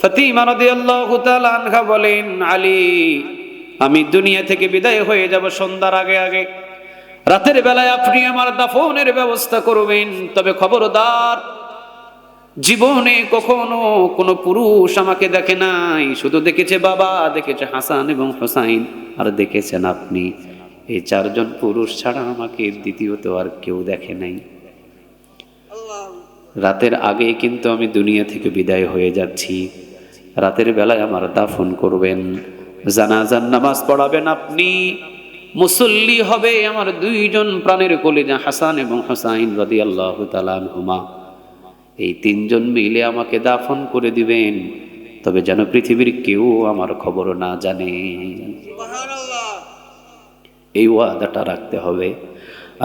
ফাতিমা রাদিয়াল্লাহু তাআলা আনহা বলেন, আলী, আমি দুনিয়া থেকে বিদায় হয়ে যাব সন্ধ্যার আগে আগে। রাতের বেলায় আপনি আমার দাফনের ব্যবস্থা করবেন। তবে খবরদার, জীবনে কখনো কোনো পুরুষ আমাকে দেখে নাই, শুধু দেখেছে বাবা, দেখেছে হাসান এবং হোসাইন, আর দেখেছেন আপনি। এই চারজন পুরুষ ছাড়া আমাকে দ্বিতীয়ত আর কেউ দেখে নাই। রাতের আগে কিন্তু আমি দুনিয়া থেকে বিদায় হয়ে যাচ্ছি। রাতের বেলায় আমার দাফন করবেন, জানাজার নামাজ পড়াবেন আপনি, মুসল্লি হবে আমার দুইজন প্রাণের কলিজা হাসান এবং হোসাইন রাদিয়াল্লাহু তাআলা আনহুমা। এই তিনজন মিলে আমাকে দাফন করে দিবেন, তবে যেন পৃথিবীর কেউ আমার খবর না জানে। এই ওয়াদাটা রাখতে হবে।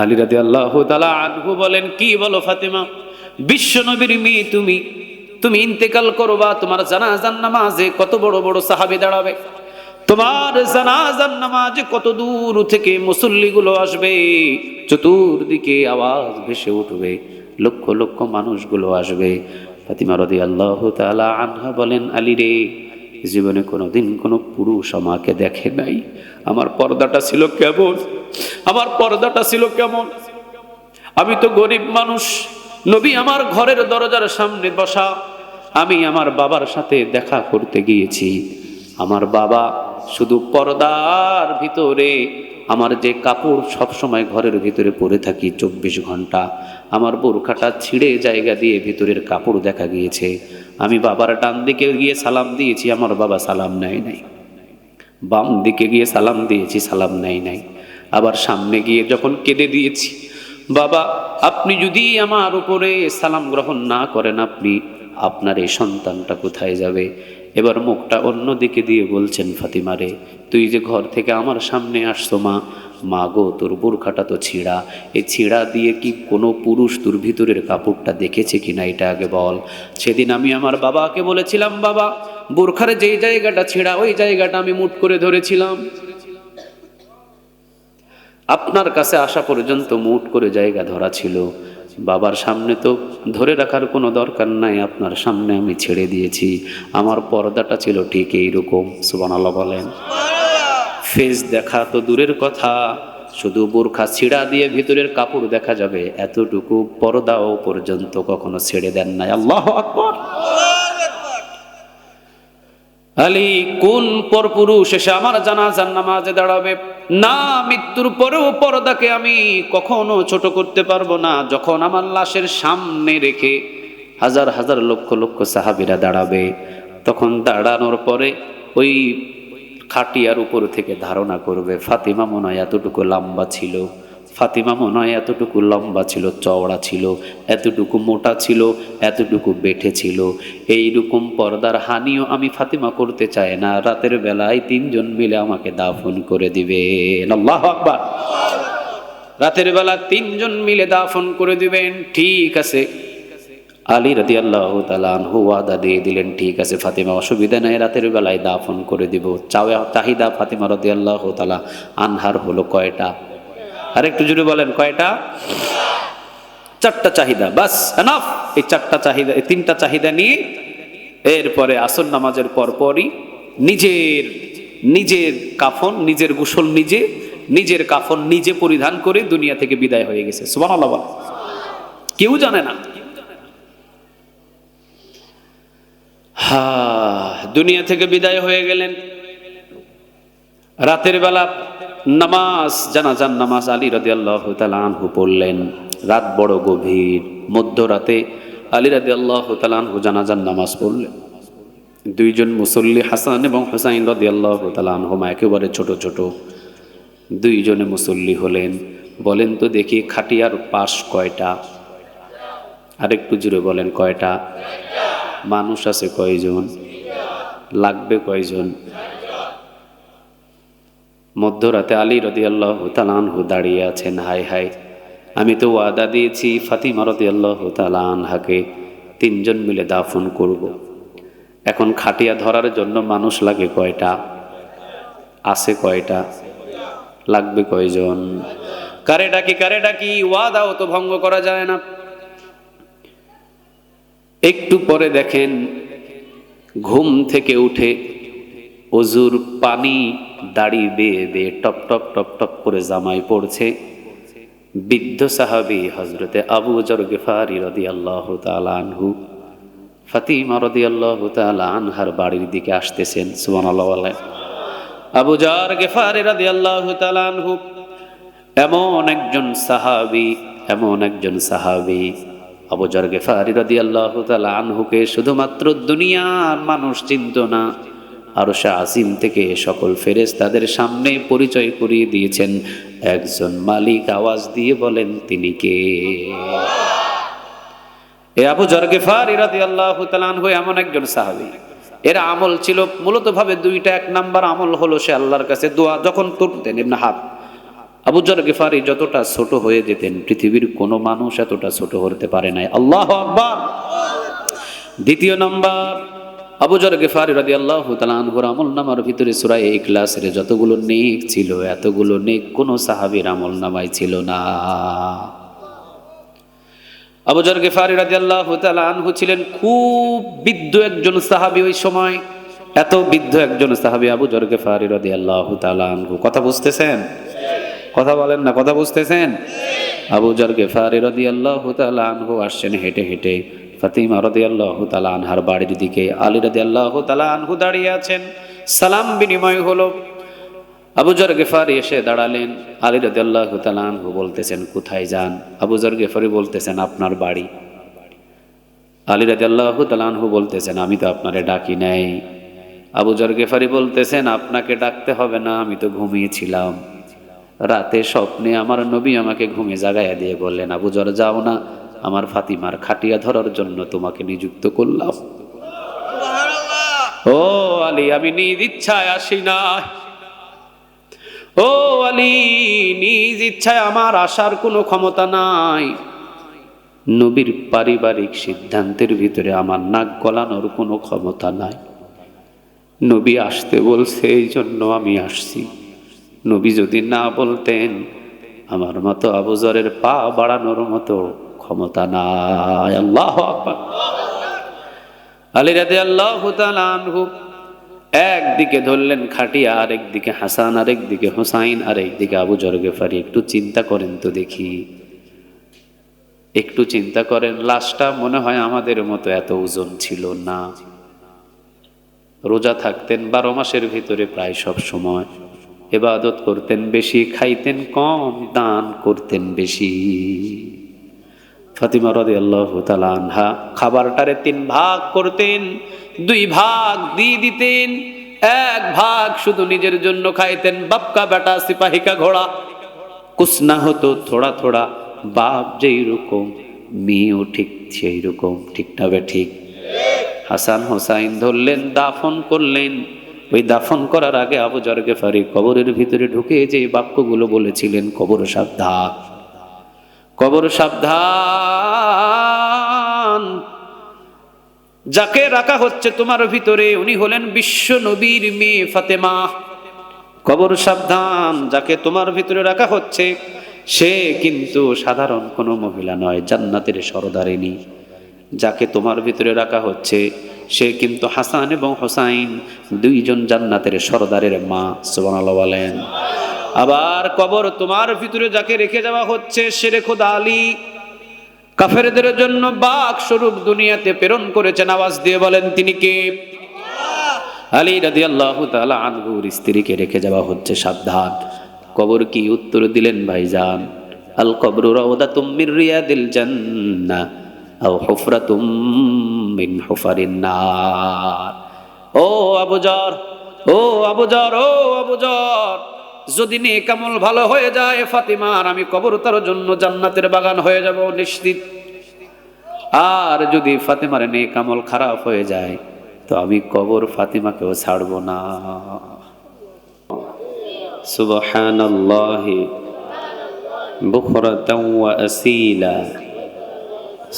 আলী রাদিয়াল্লাহু তাআলা আনহু বলেন, কি বলো ফাতেমা, বিশ্ব নবীর মেয়ে তুমি, তুমি ইন্তেকাল করবা, তোমার জানাজার নামাজে কত বড় বড় সাহাবী দাঁড়াবে, তোমার জানাজার নামাজে কত দূর থেকে মুসল্লিগুলো আসবে, চতুর্দিকে আওয়াজ ভেসে উঠবে, লক্ষ লক্ষ মানুষগুলো আসবে। ফাতিমা রাদিয়াল্লাহু তাআলা আনহা বলেন, আলী রে, জীবনে কোনোদিন কোনো পুরুষ আমাকে দেখে নাই। আমার পর্দাটা ছিল কেমন, আমার পর্দাটা ছিল কেমন। আমি তো গরিব মানুষ, নবী আমার ঘরের দরজার সামনে বসা, আমি আমার বাবার সাথে দেখা করতে গিয়েছি। আমার বাবা শুধু পর্দার ভিতরে, আমার যে কাপড় সব সময় ঘরের ভিতরে পরে থাকি 24 ঘন্টা, আমার বোরখাটা ছিঁড়ে জায়গা দিয়ে ভিতরের কাপড় দেখা গিয়েছে। আমি বাবার ডান দিকে গিয়ে সালাম দিয়েছি, আমার বাবা সালাম নেয় নাই। বাম দিকে গিয়ে সালাম দিয়েছি, সালাম নেয় নাই। আবার সামনে গিয়ে যখন কেঁদে দিয়েছি, বাবা আপনি যদি আমার উপরে সালাম গ্রহণ না করেন, আপনি, আপনার এই সন্তানটা কোথায় যাবে? এবার মুখটা অন্য দিকে দিয়ে বলছেন, ফাতিমা রে, তুই যে ঘর থেকে আমার সামনে আসছো মা, মা গো, তোর বোরখাটা তো ছিঁড়া, এই ছিঁড়া দিয়ে কি কোনো পুরুষ তোর ভিতরের কাপড়টা দেখেছে কিনা এটা আগে বল। সেদিন আমি আমার বাবাকে বলেছিলাম, বাবা বোরখার যেই জায়গাটা ছিঁড়া ওই জায়গাটা আমি মুঠ করে ধরেছিলাম, আপনার কাছে আসা পর্যন্ত মুঠ করে জায়গা ধরা ছিল। বাবার সামনে তো ধরে রাখার কোনো দরকার নাই, আপনার সামনে আমি ছেড়ে দিয়েছি। আমার পর্দাটা ছিল ঠিক এইরকম। সুবহানাল্লাহ বলেন। ফেস দেখা তো দূরের কথা, শুধু বোরখা ছিঁড়া দিয়ে ভিতরের কাপড় দেখা যাবে, এতটুকু পর্দাও পর্যন্ত কখনো ছেড়ে দেন নাই। আল্লাহু আকবার। আলী, কোন পরপুরুষ এসে আমার জানাজার নামাজে দাঁড়াবে? না, মৃত্যুর পরেও পর্দাকে আমি কখনো ছোট করতে পারবো না। যখন আমার লাশের সামনে রেখে হাজার হাজার লক্ষ লক্ষ সাহাবীরা দাঁড়াবে, তখন দাঁড়ানোর পরে ওই খাটিয়ার উপর থেকে ধারণা করবে, ফাতিমা মনে হয় এতটুকু লম্বা ছিল, ফাতিমা মনে হয় এতটুকু লম্বা ছিল, চওড়া ছিল, এতটুকু মোটা ছিল, এতটুকু বেঁটে ছিল। এইরকম পর্দার হানিও আমি ফাতিমা করতে চাই না। রাতের বেলায় তিনজন মিলে আমাকে দাফন করে দিবেন। আল্লাহু আকবার। রাতের বেলা তিনজন মিলে দাফন করে দিবেন। ঠিক আছে। আলী রাদিয়াল্লাহু তাআলা আনহু ওয়াদা দিয়ে দিলেন, ঠিক আছে ফাতিমা, অসুবিধা নাই, রাতের বেলায় দাফন করে দিব। চাহিদা ফাতিমা রাদিয়াল্লাহু তাআলা আনহার হলো কয়টা? আরেকটু জোরে বলেন, কয়টা? 4টা চাহিদা, বাস এনাফ। এই 4টা চাহিদা, এই 3টা চাহিদা নিয়ে এরপরে আসর নামাজের পরপরই নিজের কাফন, নিজের গোসল নিজে, নিজের কাফন নিজে পরিধান করে দুনিয়া থেকে বিদায় হয়ে গেছে। সুবহানাল্লাহ বলেন। কেউ জানে না। দুনিয়া থেকে বিদায় হয়ে গেলেন। রাতের বেলা নামাজ, জানাজার নামাজ আলী রাদিয়াল্লাহু তাআলা আনহু পড়লেন। রাত বড় গভীর, মধ্যরাতে আলী রাদিয়াল্লাহু তাআলা আনহু জানাজার নামাজ পড়লেন। দুইজন মুসল্লি হাসান এবং হোসাইন রাদিয়াল্লাহু তাআলা আনহুমা একেবারে ছোট ছোট দুইজনে মুসল্লি হলেন। বলেন তো দেখি, খাটিয়ার পাশ কয়টা? আরেকটু জুড়ে বলেন, কয়টা? মানুষ আছে কয়জন? লাগবে কয়জন? মধ্যরাতে আলী রাদিয়াল্লাহু তাআলা আনহু দাঁড়িয়ে আছেন। হাই হাই, আমি তো ওয়াদা দিয়েছি ফাতিমা রাদিয়াল্লাহু তাআলা আনহাকে 3জন মিলে দাফন করব। এখন খাটিয়া ধরার জন্য মানুষ লাগে কয়টা? আছে কয়টা? লাগবে কয়জন? কারে ডাকি, কারে ডাকি? ওয়াদাও তো ভঙ্গ করা যায় না। একটু পরে দেখেন ঘুম থেকে উঠে অজুর পানি দাড়ি বেয়ে বেয়ে টপ টপ টপ টপ করে জামাই পড়ছে বৃদ্ধ সাহাবী হযরতে আবু যর গিফারি রাদিয়াল্লাহু তাআলা আনহু ফাতিমা রাদিয়াল্লাহু তাআলা আনহার বাড়ির দিকে আসতেছেন। সুবহানাল্লাহ বলেন। আবু যর গিফারি রাদিয়াল্লাহু তাআলা আনহু এমন একজন সাহাবী আবু যর গিফারি রাদিয়াল্লাহু তাআলা আনহুকে শুধুমাত্র দুনিয়ার মানুষ চিনত না, আরশে আজিম থেকে সকল ফেরেশতাদের সামনে পরিচয় করিয়ে দিয়েছেন একজন মালিক। আওয়াজ দিয়ে বলেন তিনি কে? এ আবু যর গিফারি রাদিয়াল্লাহু তাআলা আনহু এমন একজন সাহাবী, এর আমল ছিল মূলত ভাবে দুইটা। এক নাম্বার আমল হলো সে আল্লাহর কাছে দোয়া যখন করতেন। ইবনে হাব আবু যর গিফারি যতটা ছোট হয়ে যেতেন পৃথিবীর কোনো মানুষ এতটা ছোট হতে পারে নাই। আল্লাহু আকবার। দ্বিতীয় নাম্বার, আবু যর গিফারি রাদিয়াল্লাহু তাআলা আনহুর আমলনামার ভিতরে সূরা ইখলাসের যতগুলো নেক ছিল এতগুলো নেক কোন সাহাবীর আমলনামায় ছিল না। আবু যর গিফারি রাদিয়াল্লাহু তাআলা আনহু ছিলেন খুব বৃদ্ধ একজন সাহাবী। ওই সময় এত বৃদ্ধ একজন সাহাবী আবু যর গিফারি রাদিয়াল্লাহু তাআলা আনহু। কথা বুঝতেছেন? কথা বলেন না, কথা বুঝতেছেন? আবু যর গিফারি রাদিয়াল্লাহু তাআলা আনহু আসছেন হেঁটে হেঁটে ফাতিমা রাদিয়াল্লাহু তাআলা আনহার বাড়ির দিকে। আলী রাদিয়াল্লাহু তাআলা আনহু দাঁড়িয়ে আছেন। সালাম বিনিময় হলো। আবু যর গিফারি এসে দাঁড়ালেন। আলী রাদিয়াল্লাহু তাআলা আনহু বলতেছেন কোথায় যান? আবু যর গিফারি বলতেছেন আপনার বাড়ি। আলী রাদিয়াল্লাহু তাআলা আনহু বলতেছেন আমি তো আপনারে ডাকি নাই। আবু যর গিফারি বলতেছেন আপনাকে ডাকতে হবে না, আমি তো ঘুমিয়েছিলাম। রাতে স্বপ্নে আমার নবী আমাকে ঘুমে জাগাইয়া দিয়ে বললেন আবু যর যাও না, আমার ফাতিমার খাটিয়া ধরার জন্য তোমাকে নিযুক্ত করলাম। ও আলী, আমি নিজ ইচ্ছায় আসি না। ও আলী, নিজ ইচ্ছায় আমার আসার কোনো ক্ষমতা নাই। নবীর পারিবারিক সিদ্ধান্তের ভিতরে আমার নাক গলানোর কোনো ক্ষমতা নাই। নবী আসতে বলছে এই জন্য আমি আসছি। নবী যদি না বলতেন আমার মতো আবু যরের পা বাড়ানোর মতো ক্ষমতা নাই। আল্লাহু আকবার। আলী রাদিয়াল্লাহু তাআলা আনহু একদিকে ধরলেন খাটিয়া, আরেকদিকে হাসান, আরেকদিকে হুসাইন, আরেকদিকে আবু যর গিফারি। একটু চিন্তা করেন তো দেখি, একটু চিন্তা করেন। লাশটা মনে হয় আমাদের মতো এত ওজন ছিল না। রোজা থাকতেন 12 মাসের ভিতরে প্রায় সব সময়, ইবাদত করতেন বেশি, খাইতেন কম, দান করতেন বেশি। ফাতিমা রাদিয়াল্লাহু তাআলা আনহা খাবারটারে 3 ভাগ করতেন, 2 ভাগ দিয়ে দিতেন, 1 ভাগ শুধু নিজের জন্য খাইতেন। বাপকা বেটা সিপাহী কা ঘোড়া, কুছ না হতো থোড়া থোড়া। বাপ যেই রকম মেয়েও ঠিক সেই রকম। ঠিক না বে ঠিক? হাসান হোসাইন ধরলেন, দাফন করলেন। ওই দাফন করার আগে আবু যর গিফারি কবরের ভিতরে ঢুকে যে বাক্যগুলো বলেছিলেন, কবর সাবধান, কবর সাবধান। যাকে রাখা হচ্ছে তোমার ভিতরে উনি হলেন বিশ্ব নবীর মেয়ে ফাতেমা। কবর সাবধান, যাকে তোমার ভিতরে রাখা হচ্ছে সে কিন্তু সাধারণ কোনো মহিলা নয়, জান্নাতের সরদারিনী। যাকে তোমার ভিতরে রাখা হচ্ছে সে কিন্তু হাসান এবং হোসাইন, 2 জন জান্নাতের সরদারের মা। সুবহানাল্লাহ বলেন। আবার কবর তোমার ভিতরে যাকে রেখে যাওয়া হচ্ছে সে রে খোদা আলী, কাফেরদের জন্য বাক স্বরূপ দুনিয়াতে প্রেরণ করেছেন। আওয়াজ দিয়ে বলেন তিনি কে? আলী রাদিয়াল্লাহু তাআলা আনহুর স্ত্রীকে রেখে যাওয়া হচ্ছে। সাবধান। কবর কি উত্তর দিলেন ভাইজান? আল কবরু রাউদাতুম মির রিয়াদিল জান্নাহ আও হুফরাতুম মিন হুফারিন নার। ও আবু যর, ও আবু যর, ও আবু যর, যদি নেক আমল ভালো হয়ে যায় ফাতিমার, আমি কবর তার জন্য জান্নাতের বাগান হয়ে যাব নিশ্চিত। আর যদি ফাতিমার নেক আমল খারাপ হয়ে যায় তো আমি কবর ফাতিমাকেও ছাড়ব না। সুবহানাল্লাহি বুকরাতাও ওয়া আসীলা,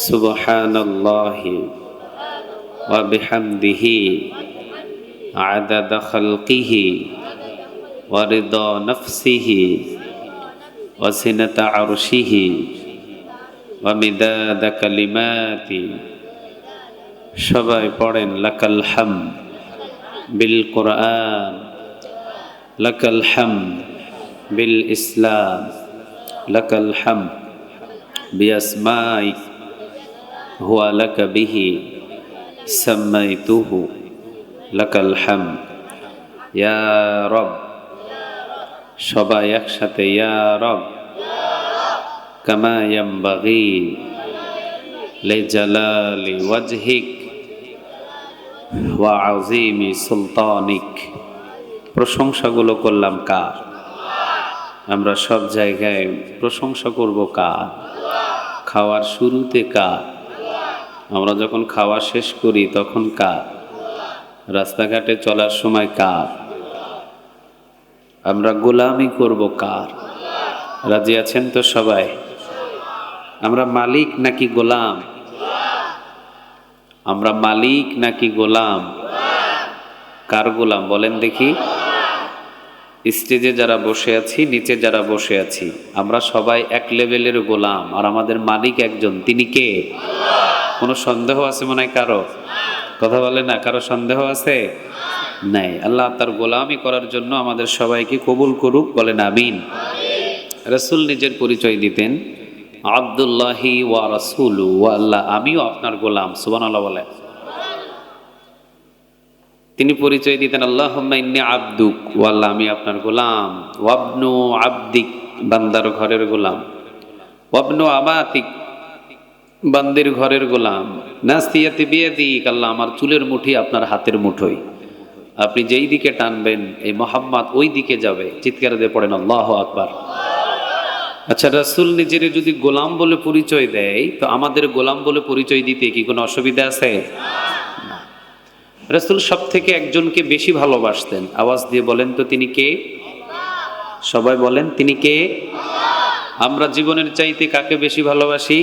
সুবহানাল্লাহি ওয়া বিহামদিহি আদাদা খালকিহি ওয়া রিদা নাফসিহি ওয়া সিনাতা আরশিহি ওয়া মিদাদা কালিমাতি সবাই পড়েন লাকাল হামদ বিল কোরআন, লাকাল হামদ বিল ইসলাম, লাকাল হামদ বিআসমাইক হুয়া লাকা বিহি সাম্মাইতুহু, লাকাল হামদ ইয়া রব। সবাই একসাথে ইয়া রব, কামা ইয়ামবাগি লিজালালি ওয়াজহিক ওয়া আযীমি সুলতানিক। প্রশংসাগুলো করলাম কার? আমরা সব জায়গায় প্রশংসা করব কার? খাওয়ার শুরুতে কার? আমরা যখন খাওয়া শেষ করি তখন কার? রাস্তাঘাটে চলার সময় কার? আমরা গোলামি করব কার? রাজি আছেন তো সবাই? আমরা মালিক নাকি গোলাম? আমরা মালিক নাকি গোলাম? কার গোলাম বলেন দেখি? স্টেজে যারা বসে আছি, নিচে যারা বসে আছি, আমরা সবাই এক লেভেলের গোলাম, আর আমাদের মালিক একজন। তিনি কে? কোনো সন্দেহ আছে মনে হয় কারো? কথা বলে না, কারো সন্দেহ আছে? নাই। আল্লাহ তার গোলামি করার জন্য আমাদের সবাইকে কবুল করুক, বলেন আমিন। রাসূল নিজের পরিচয় দিতেন, আব্দুল্লাহি ওয়া রাসূলু, ওয়া আল্লাহ আমিও আপনার গোলাম। সুবহানাল্লাহ বলেন। তিনি পরিচয় দিতেন আল্লাহুম্মা ইন্নী আবদুক, ও আল্লাহ আমি আপনার গোলাম, ওয়াবনু আবদিক, বান্দার ঘরের গোলাম, ওয়াবনু আমাতিক, বান্দির ঘরের গোলাম, নাসিয়াতি বিয়াদিক, আল্লাহ আমার চুলের মুঠি আপনার হাতের মুঠোয়, আপনি যেই দিকে টানবেন এই মুহাম্মদ ওই দিকে যাবে। চিৎকার দিয়ে পড়েন আল্লাহু আকবার। আচ্ছা, রাসূল নিজের যদি গোলাম বলে পরিচয় দেয়, তো আমাদের গোলাম বলে পরিচয় দিতে কি কোনো অসুবিধা আছে? রাসূল সব থেকে একজনকে বেশি ভালোবাসতেন। আওয়াজ দিয়ে বলেন তো তিনি কে? সবাই বলেন তিনি কে? আমরা জীবনের চাইতে কাকে বেশি ভালোবাসি?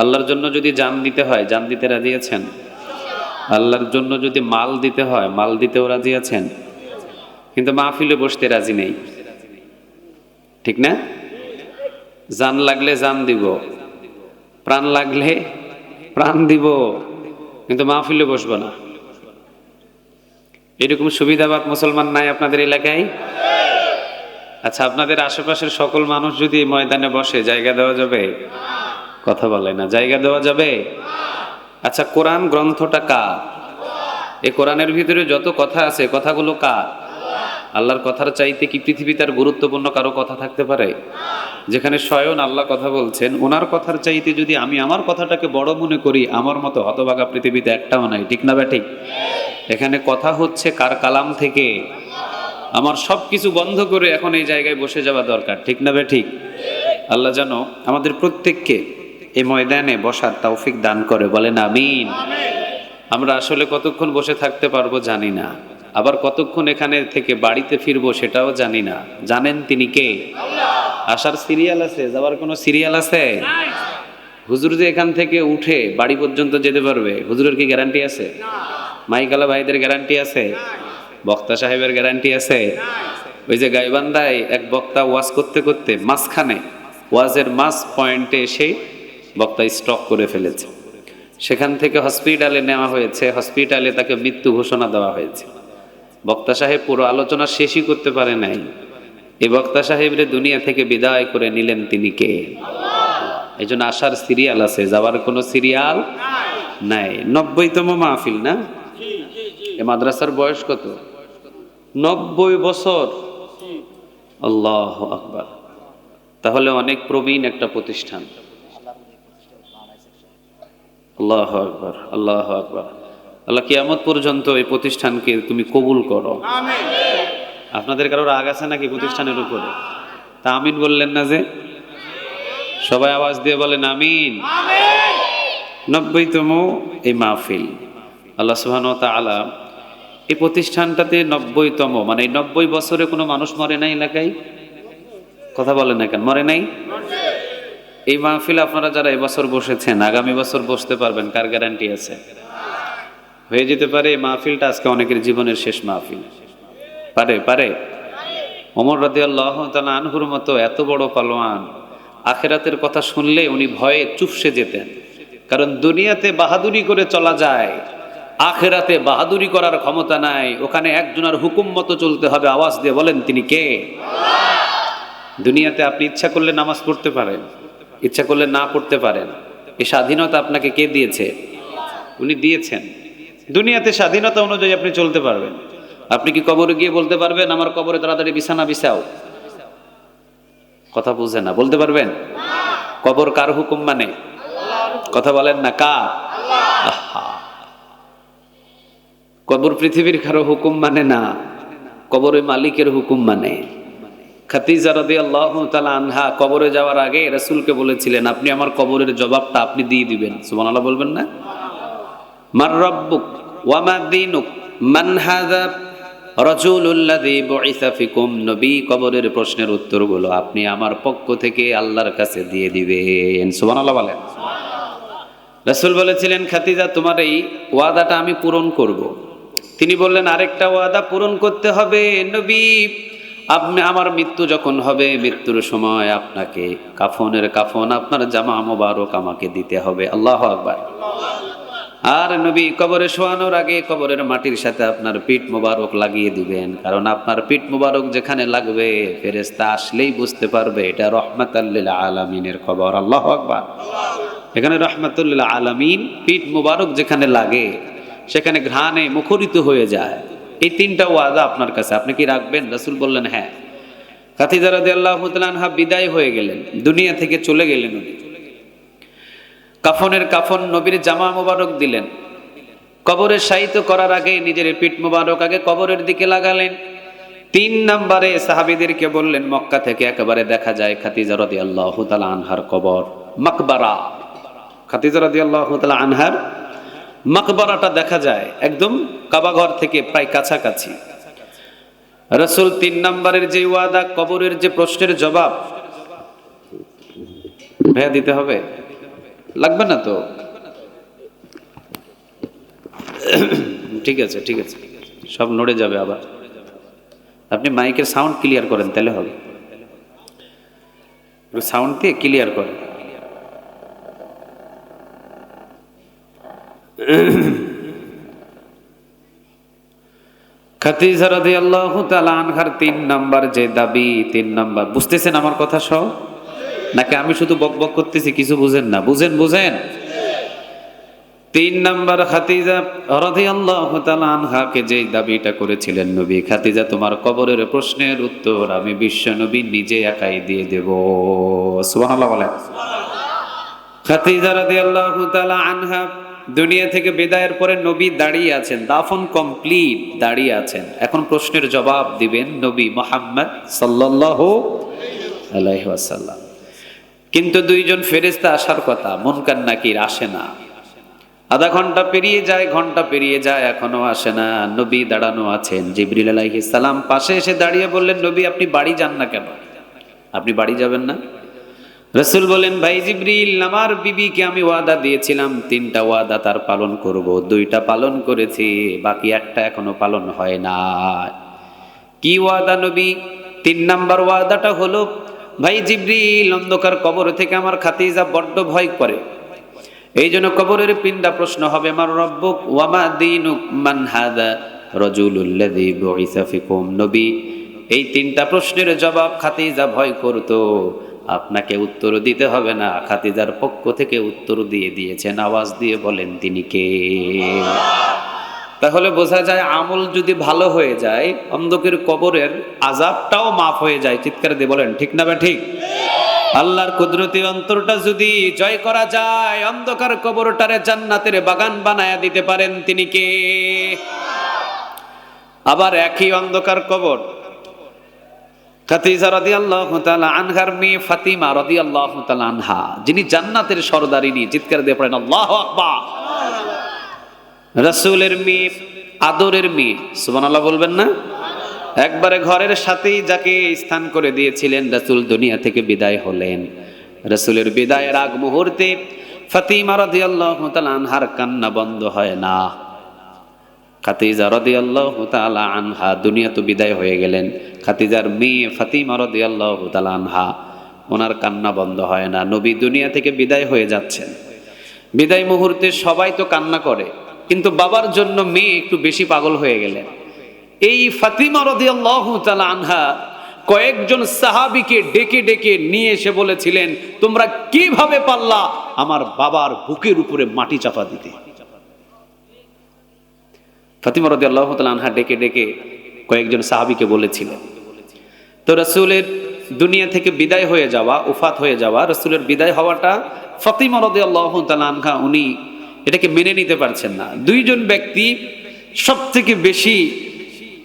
আল্লাহর জন্য যদি জান দিতে হয়, জান দিতে রাজি আছেন? আল্লাহর জন্য যদি মাল দিতে হয়, মাল দিতেও রাজি আছেন? কিন্তু মাহফিলে বসতে রাজি নেই, ঠিক না? জান লাগলে জান দিব, প্রাণ লাগলে প্রাণ দিব, কিন্তু মাহফিলে বসবো না। এরকম সুবিধাবাদ মুসলমান নাই আপনাদের এলাকায়? আচ্ছা, আপনাদের আশেপাশের সকল মানুষ যদি ময়দানে বসে, জায়গা দেওয়া যাবে? কথা বলে না, জায়গা দেওয়া যাবে? আচ্ছা, কোরআন গ্রন্থটা কার? এই কোরআনের ভিতরে যত কথা আছে, কথাগুলো কার? আল্লাহর কথার চাইতে কি পৃথিবীতে আর গুরুত্বপূর্ণ কারো কথা থাকতে পারে? যেখানে স্বয়ং আল্লাহ কথা বলছেন, ওনার কথার চাইতে যদি আমি আমার কথাটাকে বড় মনে করি, আমার মতো হতভাগা পৃথিবীতে একটাও নাই, ঠিক না ব্যাঠিক? এখানে কথা হচ্ছে কার কালাম থেকে। আমার সব কিছু বন্ধ করে এখন এই জায়গায় বসে যাওয়া দরকার, ঠিক না ব্যাঠিক? আল্লাহ যেন আমাদের প্রত্যেককে এই ময়দানে বসার তৌফিক দান করে, বলেন আমিন। আমরা আসলে কতক্ষণ বসে থাকতে পারবো জানি না, আবার কতক্ষণ এখানে থেকে বাড়িতে ফিরবো সেটাও জানি না। জানেন তিনি কে? আসার সিরিয়াল আছে, যাওয়ার কোনো সিরিয়াল আছে? হুজুর যে এখান থেকে উঠে বাড়ি পর্যন্ত যেতে পারবে, হুজুরের কি গ্যারান্টি আছে? মাইকালা ভাইদের গ্যারান্টি আছে? বক্তা সাহেবের গ্যারান্টি আছে? ওই যে গাইবান্ধায় এক বক্তা ওয়াজ করতে করতে মাঝখানে ওয়াজের মাঝ পয়েন্টে এসে বক্তা স্ট্রোক করে ফেলেছে, সেখান থেকে হসপিটালে নেওয়া হয়েছে, হসপিটালে তাকে মৃত্যু ঘোষণা দেওয়া হয়েছে। বক্তা সাহেব পুরো আলোচনা শেষই করতে পারে নাই, এই বক্তা সাহেবরে দুনিয়া থেকে বিদায় করে নিলেন তিনি কে? এই জন্য আসার সিরিয়াল আছে, যাওয়ার কোনো সিরিয়াল নাই। 90তম মাহফিল না? এ মাদ্রাসার বয়স কত? 90 বছর। আল্লাহু আকবার। তাহলে অনেক প্রবীণ একটা প্রতিষ্ঠান। আল্লাহু আকবার, আল্লাহু আকবার। আল্লাহ কিয়ামত পর্যন্ত এই প্রতিষ্ঠানকে তুমি কবুল করো। আপনাদের কারোর রাগ আছে নাকি প্রতিষ্ঠানের উপরে? তা আমিন বললেন না যে? সবাই আওয়াজ দিয়ে বলেন আমিন। 90তম এই মাহফিল, আল্লাহ সুবহানাহু ওয়া তাআলা এই প্রতিষ্ঠানটাতে 90তম, মানে 90 বছরে কোনো মানুষ মরে নাই এলাকায়? কথা বলেন না কেন? মরে নাই? এই মাহফিল আপনারা যারা এবছর বসেছেন, আগামী বছর বসতে পারবেন, কার গ্যারান্টি আছে? হয়ে যেতে পারে এই মাহফিলটা আজকে অনেকের জীবনের শেষ মাহফিল। পারে। ওমর রাদিয়াল্লাহু তাআলা আনহুর মতো এত বড় পালোয়ান, আখিরাতের কথা শুনলে উনি ভয়ে চুপসে যেতেন, কারণ দুনিয়াতে বাহাদুরি করে চলা যায়, আখেরাতে বাহাদুরি করার ক্ষমতা নাই। ওখানে একজনের হুকুম মতো চলতে হবে। আওয়াজ দিয়ে বলেন তিনি কে? দুনিয়াতে আপনি ইচ্ছা করলে নামাজ পড়তে পারেন, ইচ্ছা করলে না পড়তে পারেন। এই স্বাধীনতা আপনাকে কে দিয়েছে? উনি দিয়েছেন। দুনিয়াতে স্বাধীনতা অনুযায়ী আপনি চলতে পারবেন। আপনি কি কবরে গিয়ে বলতে পারবেন আমার কবরে তাড়াতাড়ি বিছানা বিছাও? কথা বুঝে না, বলতে পারবেন? কবর কার হুকুম মানে? কথা বলেন না, কার? আহা, কবর পৃথিবীর কারো হুকুম মানে না, কবরে মালিকের হুকুম মানে। খাদিজা রাদিয়াল্লাহু তাআলা আনহা কবরে যাওয়ার আগে রাসূলকে বলেছিলেন, আপনি আমার কবরের জবাবটা আপনি দিয়ে দিবেন। সুবহানাল্লাহ বলবেন না? মার রাব্বুক ওয়া মা দীনুক মান হাযা রাজুলুল্লাযী বুইসা ফিকুম। নবী কবরের প্রশ্নের উত্তরগুলো আপনি আমার পক্ষ থেকে আল্লাহর কাছে দিয়ে দিবেন। সুবহানাল্লাহ বলেন। রাসূল বলেছিলেন, খাদিজা তোমার এই ওয়াদাটা আমি পূরণ করব। তিনি বললেন, আরেকটা ওয়াদা পূরণ করতে হবে নবী। আপনি আমার মৃত্যু যখন হবে, মৃত্যুর সময় আপনাকে কাফনের কাফন, আপনার জামা মোবারক আমাকে দিতে হবে। আল্লাহু আকবার। আর নবী কবরে শোয়ানোর আগে কবরের মাটির সাথে আপনার পিঠ মোবারক লাগিয়ে দিবেন, কারণ আপনার পিঠ মোবারক যেখানে লাগবে ফেরেশতা আসলেই বুঝতে পারবে এটা রহমাতাল লিল আলামিনের কবর। আল্লাহু আকবার। এখানে রহমাতুল লিল আলামিন, পিঠ মোবারক যেখানে লাগে সেখানে ঘ্রাণে মুখরিত হয়ে যায়। এই তিনটা ওয়াদা আপনার কাছে, আপনি কি রাখবেন? রাসূল বললেন হ্যাঁ। খাদিজা রাদিয়াল্লাহু তাআলা আনহা বিদায় হয়ে গেলেন, দুনিয়া থেকে চলে গেলেন। উনি কাফনের কাফন, নবীর জামা মোবারক দিলেন। কবরে শায়িত করার আগে নিজের পিঠ মোবারক আগে কবরের দিকে লাগালেন। 3 নম্বরে সাহাবীদেরকে বললেন, মক্কা থেকে একেবারে দেখা যায় খাদিজা রাদিয়াল্লাহু তাআলা আনহার কবর, মাকবারা। খাদিজা রাদিয়াল্লাহু তাআলা আনহার মাকবারাটা দেখা যায় একদম কাবাঘর থেকে প্রায় কাছাকাছি। রাসূল 3 নম্বরের যে ওয়াদা, কবরের যে প্রশ্নের জবাব ভাইয়া দিতে হবে, লাগবে না তো? ঠিক আছে, ঠিক আছে, সব নড়ে যাবে আবার। আপনি মাইকের সাউন্ড ক্লিয়ার করেন, তাহলে হবে। সাউন্ড দিয়ে ক্লিয়ার করেন। খাদিজা রাদিয়াল্লাহু তাআলা আনহার 3 নাম্বার যে দাবি, 3 নাম্বার, বুঝতেছেন আমার কথা সব নাকি আমি শুধু বকবক করতেছি? কিছু বুঝেন না? বুঝেন, বুঝেন। 3 নাম্বার, খাদিজা রাদিয়াল্লাহু তাআলা আনহাকে যে দাবিটা করেছিলেন নবী, খাদিজা তোমার কবরের প্রশ্নের উত্তর আমি বিশ্ব নবী নিজে একাই দিয়ে দেব। সুবহানাল্লাহ বলেন। খাদিজা রাদিয়াল্লাহু তাআলা আনহা দুনিয়া থেকে বিদায়ের পরে নবী দাঁড়িয়ে আছেন, দাফন কমপ্লিট, দাঁড়িয়ে আছেন। এখন প্রশ্নের জবাব দিবেন নবী মুহাম্মদ সাল্লাল্লাহু আলাইহি ওয়াসাল্লাম। কিন্তু 2 জন ফেরেশতা আসার কথা, মুনকার নাকির, আসে না। আধা ঘন্টা পেরিয়ে যায়, ঘন্টা পেরিয়ে যায়, এখনো আসে না। নবী দাঁড়ানো আছেন। জিবরিল আলাইহিস সালাম পাশে এসে দাঁড়িয়ে বললেন, নবী আপনি বাড়ি যান না কেন? আপনি বাড়ি যাবেন না? রাসূল বলেন, ভাই জিবরিল, আমার বিবিকে আমি ওয়াদা দিয়েছিলাম 3টা ওয়াদা তার পালন করব, 2টা পালন করেছি, বাকি একটা এখনো পালন হয় না। কি ওয়াদা নবী? 3 নাম্বার ওয়াদাটা হলো, ভাই জিবরিল, অন্ধকার কবর থেকে আমার খাদিজা বড্ড ভয় করে। এই জন্য কবরের পিণ্ডা প্রশ্ন হবে, মার রব্বুক ওয়া মা দীনুক মান হাদা রাজুলুল্লাযী বুইসা ফিকুম। নবী এই 3টা প্রশ্নের জবাব খাদিজা ভয় করতো, আপনাকে উত্তর দিতে হবে না, খাদিজার পক্ষ থেকে উত্তর দিয়ে দিয়েছেন। আওয়াজ দিয়ে বলেন তিনি কে? তাহলে বোঝা যায় আমল যদি ভালো হয়ে যায়, অন্ধকার কবরের আযাবটাও মাফ হয়ে যায়। চিৎকার দিয়ে বলেন ঠিক না? বা ঠিক? আল্লাহর কুদরতি অন্তরটা যদি জয় করা যায়, অন্ধকার কবরটারে জান্নাতের বাগান বানায়া দিতে পারেন তিনি কে? আবার একই অন্ধকার কবর খাদিজা রাদিয়াল্লাহু তাআলা আনহার মেয়ে ফাতিমা রাদিয়াল্লাহু তাআলা আনহা, যিনি জান্নাতের সরদারিনী। চিৎকার দিয়ে পড়েন আল্লাহু আকবার। রাসূলের মেয়ে, আদরের মেয়ে, সুবহানাল্লাহ বলবেন না? একবারে ঘরের সাথেই যাকে স্থান করে দিয়েছিলেন, রাসূল দুনিয়া থেকে বিদায় হলেন। রাসূলের বিদায়ের আগ মুহূর্তে ফাতিমা রাদিয়াল্লাহু তাআলা আনহার কান্না বন্ধ হয় না। খাদিজা রাদিয়াল্লাহু তাআলা আনহা দুনিয়া তো বিদায় হয়ে গেলেন, খাদিজার মেয়ে ফাতিমা রাদিয়াল্লাহু তাআলা আনহা, ওনার কান্না বন্ধ হয় না। নবী দুনিয়া থেকে বিদায় হয়ে যাচ্ছেন, বিদায় মুহূর্তে সবাই তো কান্না করে, কিন্তু বাবার জন্য মেয়ে একটু বেশি পাগল হয়ে গেলেন। এই ফাতিমা রাদিয়াল্লাহু তাআলা আনহা কয়েকজন সাহাবীকে ডেকে ডেকে নিয়ে এসে বলেছিলেন, তোমরা কিভাবে পারলা আমার বাবার বুকের উপরে মাটি চাপা দিতে? ফাতিমা রাদিয়াল্লাহু তাআলা আনহা ডেকে ডেকে কয়েকজন সাহাবীকে বলেছিলেন। তো রাসূলের দুনিয়া থেকে বিদায় হয়ে যাওয়া, উফাত হয়ে যাওয়া, রাসূলের বিদায় হওয়াটা ফাতিমা রাদিয়াল্লাহু তাআলা আনহা উনি এটাকে মেনে নিতে পারছেন না। দুইজন ব্যক্তি সবথেকে বেশি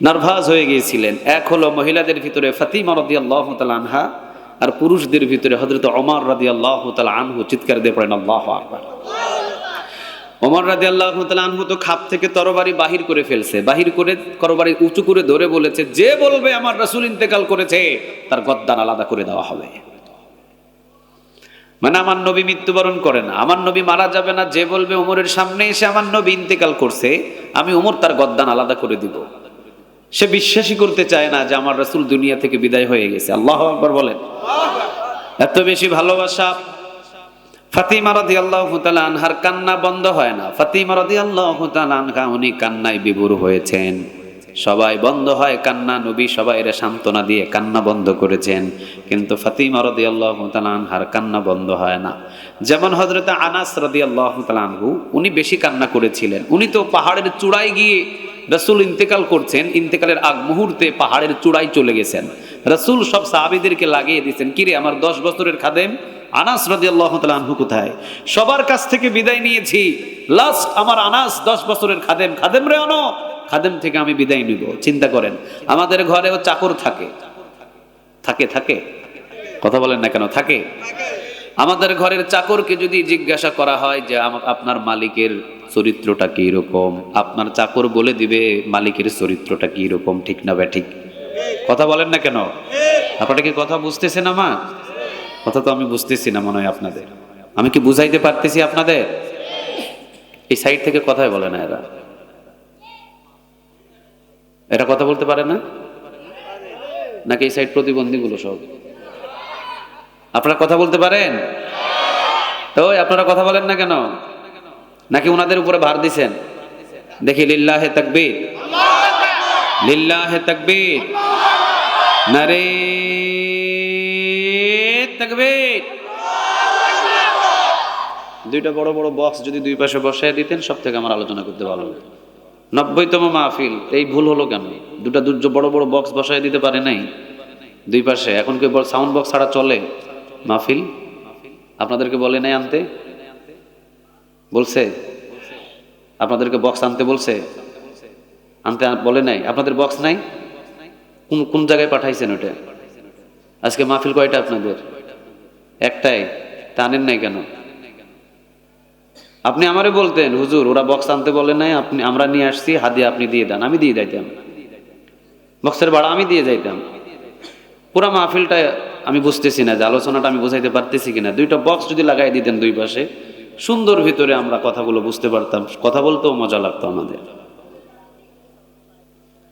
নার্ভাস হয়ে গিয়েছিলেন। এক হলো মহিলাদের ভিতরে ফাতিমা রাদিয়াল্লাহু তাআলা আনহা, আর পুরুষদের ভিতরে হযরত ওমর রাদিয়াল্লাহু তাআলা আনহু। চিৎকার দিয়ে পড়েন আল্লাহু আকবার। ওমর রাদিয়াল্লাহু তাআলা আনহু তো খাপ থেকে তরবারি বাহির করে ফেলছে, বাহির করে তরবারি উঁচু করে ধরে বলেছে, যে বলবে আমার রাসূল ইন্তেকাল করেছে তার গর্দান আলাদা করে দেওয়া হবে। মানে আমার নবী মৃত্যুবরণ করে না, আমার নবী মারা যাবে না, যে বলবে ওমরের সামনে এসে আমার নবী ইন্তেকাল করছে, আমি ওমর তার গর্দান আলাদা করে দিব। সে বিশ্বাসই করতে চায় না যে আমার রাসূল দুনিয়া থেকে বিদায় হয়ে গেছে। আল্লাহু আকবার বলেন। এত বেশি ভালোবাসা। ফাতিমা রাদিয়াল্লাহু তাআলা আনহার কান্না বন্ধ হয় না। ফাতিমা রাদিয়াল্লাহু তাআলা আনহা উনি কান্নায় বিভোর হয়েছেন। সবাই বন্ধ হয় কান্না, নবী সবাইরে সান্ত্বনা দিয়ে কান্না বন্ধ করেছেন, কিন্তু ফাতিমা রাদিয়াল্লাহু তাআলা আনহার কান্না বন্ধ হয় না। যেমন হযরত আনাস রাদিয়াল্লাহু তাআলা আনহু উনি বেশি কান্না করেছিলেন। উনি তো পাহাড়ের চূড়ায় গিয়ে রাসূল ইন্তেকাল করছেন, ইন্তেকালের আগ মুহূর্তে পাহাড়ের চূড়ায় চলে গেছেন। রাসূল সব সাহাবীদেরকে লাগিয়ে দিয়েছেন, কিরে আমার 10 বছরের খাদেম আনাস রাদিয়াল্লাহু তাআলা আনহু কোথায়? সবার কাছ থেকে বিদায় নিয়েছি, লাস্ট আমার আনাস 10 বছরের খাদেম, খাদেম রে আনো, খাদেম থেকে আমি বিদায় নিব। চিন্তা করেন, আমাদের ঘরেও চাকর থাকে, থাকে থাকে কথা বলেন না কেন? থাকে। আমাদের ঘরের চাকরকে যদি জিজ্ঞাসা করা হয় যে আপনার মালিকের চরিত্রটা কি রকম, আপনার চাকর বলে দিবে মালিকের চরিত্রটা কি রকম, ঠিক না ব্যাঠিক? কথা বলেন না কেন? আপনারা কি কথা বুঝতেছেন? আমার কথা তো আমি বুঝতেছি না মনে হয় আপনাদের। আমি কি বুঝাইতে পারতেছি আপনাদের? এই সাইড থেকে কথাই বলে না এরা, এরা কথা বলতে পারে না নাকি এই সাইড প্রতিবন্ধীগুলো সব? আপনারা কথা বলতে পারেন তো? আপনারা কথা বলেন না কেন? নাকি ওনাদের উপরে ভার দিছেন? দেখি লিল্লাহে তাকবীর, লিল্লাহে তাকবীর, নারে তাকবীর। দুইটা বড় বড় বক্স যদি দুই পাশে বসায় দিতেন, সব থেকে আমার আলোচনা করতে ভালো হতো। 90তম মাহফিল, এই ভুল হলো কেন? দুটা বড় বড় বক্স বসায় দিতে পারে নাই দুই পাশে। এখন কি সাউন্ড বক্স ছাড়া চলে মাহফিল? আপনাদেরকে বলে নাই আনতে? বলছে? আপনাদেরকে বক্স আনতে বলছে? আনতে বলে নাই? আপনাদের বক্স নাই? কোন কোন জায়গায় পাঠাইছেন ওটা? আজকে মাহফিল কয়টা আপনাদের? একটাই। তা আনেন নাই কেন? আপনি আমারে বলতেন, হুজুর ওরা বক্স আনতে বলে নাই, আপনি আমরা নিয়ে আসছি, হাদিয়া আপনি দিয়ে দেন। আমি দিয়ে যাইতাম, বক্সের ভাড়া আমি দিয়ে যাইতাম। পুরা মাহফিলটা আমি বুঝতেছি না যে আলোচনাটা আমি বুঝাইতে পারতেছি কিনা। দুইটা বক্স যদি লাগাই দিতেন দুই পাশে, সুন্দর ভিতরে আমরা কথাগুলো বুঝতে পারতাম, কথা বলতেও মজা লাগতো আমাদের।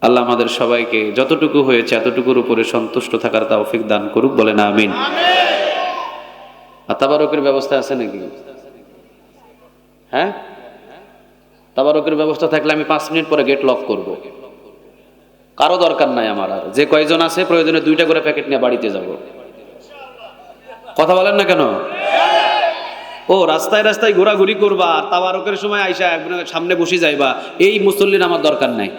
আল্লাহ আমাদের সবাইকে যতটুকু হয়েছে এতটুকুর উপরে সন্তুষ্ট থাকার তৌফিক দান করুক, বলেন আমিন। আর তাবারকের ব্যবস্থা আছে নাকি? হ্যাঁ, তাবারকের ব্যবস্থা থাকলে আমি 5 মিনিট পরে গেট লক করব। কারো দরকার নাই আমার। আর যে কয়জন আছে প্রয়োজনে 2টা করে প্যাকেট নিয়ে বাড়িতে যাব। কথা বলেন না কেন? ও রাস্তায় রাস্তায় ঘোরাঘুরি করবা আর তাবারকের সময় আইসা সামনে বসে যাইবা, এই মুসল্লির আমার দরকার নাই।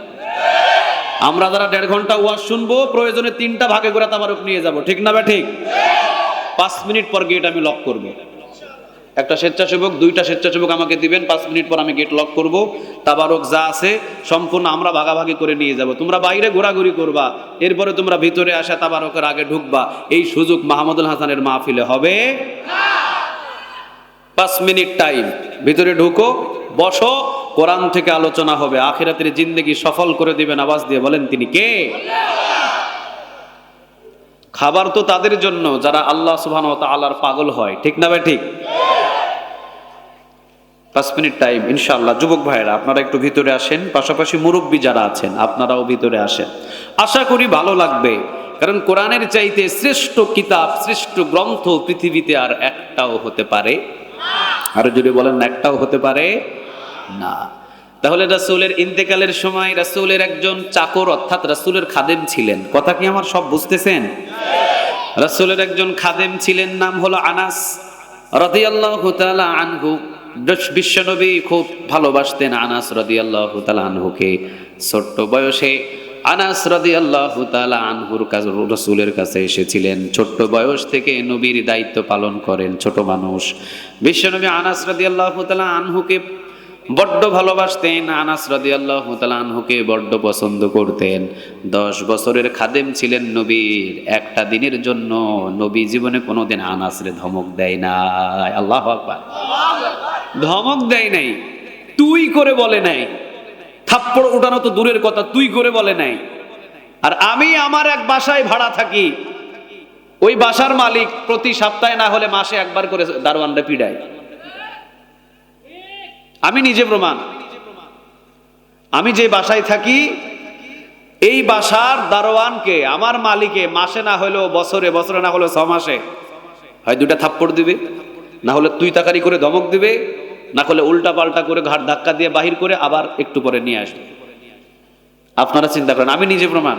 আমরা যারা 1.5 ঘন্টা ওয়াজ শুনবো, প্রয়োজনে 3টা ভাগে করে তাবারক নিয়ে যাব, ঠিক না? ঠিক। 5 মিনিট পর গেট আমি লক করব। একটা স্বেচ্ছাসেবক, 2টা স্বেচ্ছাসেবক আমাকে দিবেন, 5 মিনিট পর আমি গেট লক করব। তাবারক যা আছে সম্পূর্ণ আমরা ভাগাভাগি করে নিয়ে যাব। তোমরা বাইরে ঘোরাঘুরি করবা, এরপরে তোমরা ভিতরে আসা তাবারকের আগে ঢুকবা। এই সুযোগ মাহমুদুল হাসানের মাহফিলে হবে না। 5 মিনিট টাইম, ভিতরে ঢুকো, বসো, কোরআন থেকে আলোচনা হবে। আখিরাতের জিন্দেগি সফল করে দিবেন। আওয়াজ দিয়ে বলেন তিনি কে? খাবার তো তাদের জন্য যারা আল্লাহ সুবহানাহু ওয়া তাআলার পাগল হয়, ঠিক না ভাই? ঠিক। 5 মিনিট টাইম ইনশাআল্লাহ। যুবক ভাইরা আপনারা একটু ভিতরে আসেন, পাশাপাশি মুরব্বী যারা আছেন আপনারাও ভিতরে আসেন। আশা করি ভালো লাগবে, কারণ কোরআনের চাইতে শ্রেষ্ঠ কিতাব, শ্রেষ্ঠ গ্রন্থ পৃথিবীতে আর একটাও হতে পারে না। আরো যদি বলেন না, একটাও হতে পারে না। তাহলে রাসূলের ইন্তেকালের সময় রাসূলের একজন চাকর অর্থাৎ রাসূলের খাদেম ছিলেন। কথা কি আমার সব বুঝতেছেন? রাসূলের একজন খাদেম ছিলেন, নাম হলো আনাস রাদিয়াল্লাহু তাআলা আনহু। বিশ্বনবী খুব ভালোবাসতেন আনাস রাদিয়াল্লাহু তাআলা আনহুকে। ছোট্ট বয়সে আনাস রাদিয়াল্লাহু তাআলা আনহুর কাছে রাসূলের কাছে এসেছিলেন। ছোট্ট বয়স থেকে নবীর দায়িত্ব পালন করেন ছোট মানুষ। বিশ্বনবী আনাস রাদিয়াল্লাহু তাআলা আনহুকে বড্ড ভালোবাসতেন, আনাস রাদিয়াল্লাহু তাআলা আনহুকে বড্ড পছন্দ করতেন। 10 বছরের খাদেম ছিলেন নবীর। একটা দিনের জন্য নবী জীবনে কোনোদিন আনাসরে ধমক দেয় নাই। আল্লাহু আকবার। ধমক দেয় নাই, তুই করে বলে নাই। থাপ্পড় উঠানো তো দূরের কথা, তুই করে বলে নাই। আর আমি আমার এক বাসায় ভাড়া থাকি, ওই বাসার মালিক প্রতি সপ্তাহে না হলে মাসে একবার করে দারোয়ানরা পিড়ায়। আমি নিজে প্রমাণ। আমি যে বাসায় থাকি এই বাসার দারোয়ানকে আমার মালিকে মাসে না হলেও বছরে, বছরে না হলেও 6 মাসে হয় 2টা থাপ্পড় দিবে, না হলে তুই তাকারি করে ধমক দিবে, না হলে উল্টা পাল্টা করে ঘাট ধাক্কা দিয়ে বাহির করে আবার একটু পরে নিয়ে আসবে। আপনারা চিন্তা করেন, আমি নিজে প্রমাণ।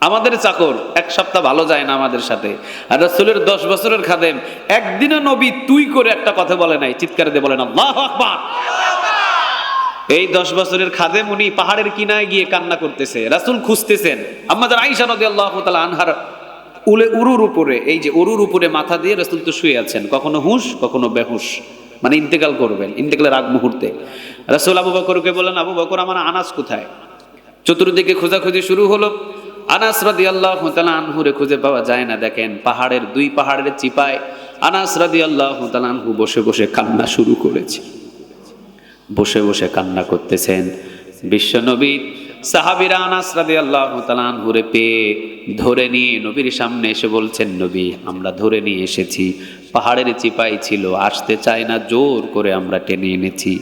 আমাদের চাকর 1 সপ্তাহ ভালো যায় না আমাদের সাথে, আর রাসূলের 10 বছরের খাদেম একদিনও নবী তুই করে একটা কথা বলে নাই। চিৎকার দিয়ে বলেন আল্লাহু আকবার। এই 10 বছরের খাদেম উনি পাহাড়ের কিনারে গিয়ে কান্না করতেছে, রাসূল খুঁজতেছেন। আম্মাজান আয়েশা রাদিয়াল্লাহু তাআলা আনহার উরুর উপরে, এই যে উরুর উপরে মাথা দিয়ে রাসূল তো শুয়ে আছেন, কখনো হুঁশ কখনো বেহুশ, মানে ইন্তেকাল করবেন, ইন্তেকালের আগ মুহূর্তে। রাসূল আবু বকরকে বলেন, আবু বকর আমার আনাস কোথায়? চতুর্দিকে খোঁজাখুঁজি শুরু হলো। আনাস রাদিয়াল্লাহু তাআলা আনহুরে খুঁজে পাওয়া যায় না। দেখেন পাহাড়ের 2 পাহাড়ের চিপায় আনাস রাদিয়াল্লাহু তাআলা আনহু বসে বসে কান্না শুরু করেছে। বসে বসে কান্না করতেছেন। বিশ্বনবী সাহাবীরা আনাস রাদিয়াল্লাহু তাআলা আনহুরে পেয়ে ধরে নিয়ে নবীর সামনে এসে বলছেন, নবী আমরা ধরে নিয়ে এসেছি, পাহাড়ের চিপাই ছিল, আসতে চায় না, জোর করে আমরা টেনে এনেছি।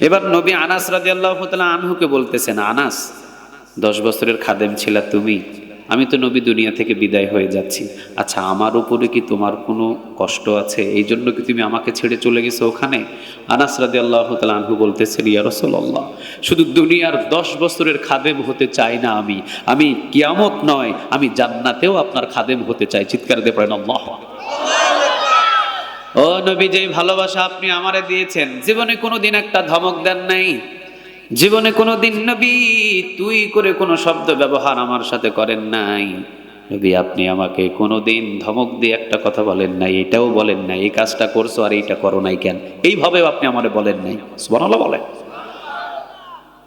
এবার নবী আনাস রাদিয়াল্লাহু তাআলা আনহুকে বলতেছেন, আনাস 10 বছরের খাদেম ছিলা তুমি, আমি তো নবী দুনিয়া থেকে বিদায় হয়ে যাচ্ছি, আচ্ছা আমার উপরে কি তোমার কোনো কষ্ট আছে? এই জন্য কি তুমি আমাকে ছেড়ে চলে গেছো ওখানে? আনাস রাদিয়াল্লাহু তাআলা আনহু বলতেছেন, ইয়া রাসূলুল্লাহ শুধু দুনিয়ার 10 বছরের খাদেম হতে চাই না, আমি কিয়ামত নয়, আমি জান্নাতেও আপনার খাদেম হতে চাই। চিৎকার দিয়ে পড়েন আল্লাহু আকবার। ও নবী, যে ভালোবাসা আপনি আমারে দিয়েছেন, জীবনে কোনোদিন একটা ধমক দেন নাই, জীবনে কোনোদিন নবী তুই করে কোনো শব্দ ব্যবহার আমার সাথে করেন নাই। নবী আপনি আমাকে কোনোদিন ধমক দিয়ে একটা কথা বলেন নাই, এটাও বলেন নাই এই কাজটা করছো আর এইটা করো নাই কেন, এইভাবেও আপনি আমারে বলেন নাই। সুবহানাল্লাহ বলেন।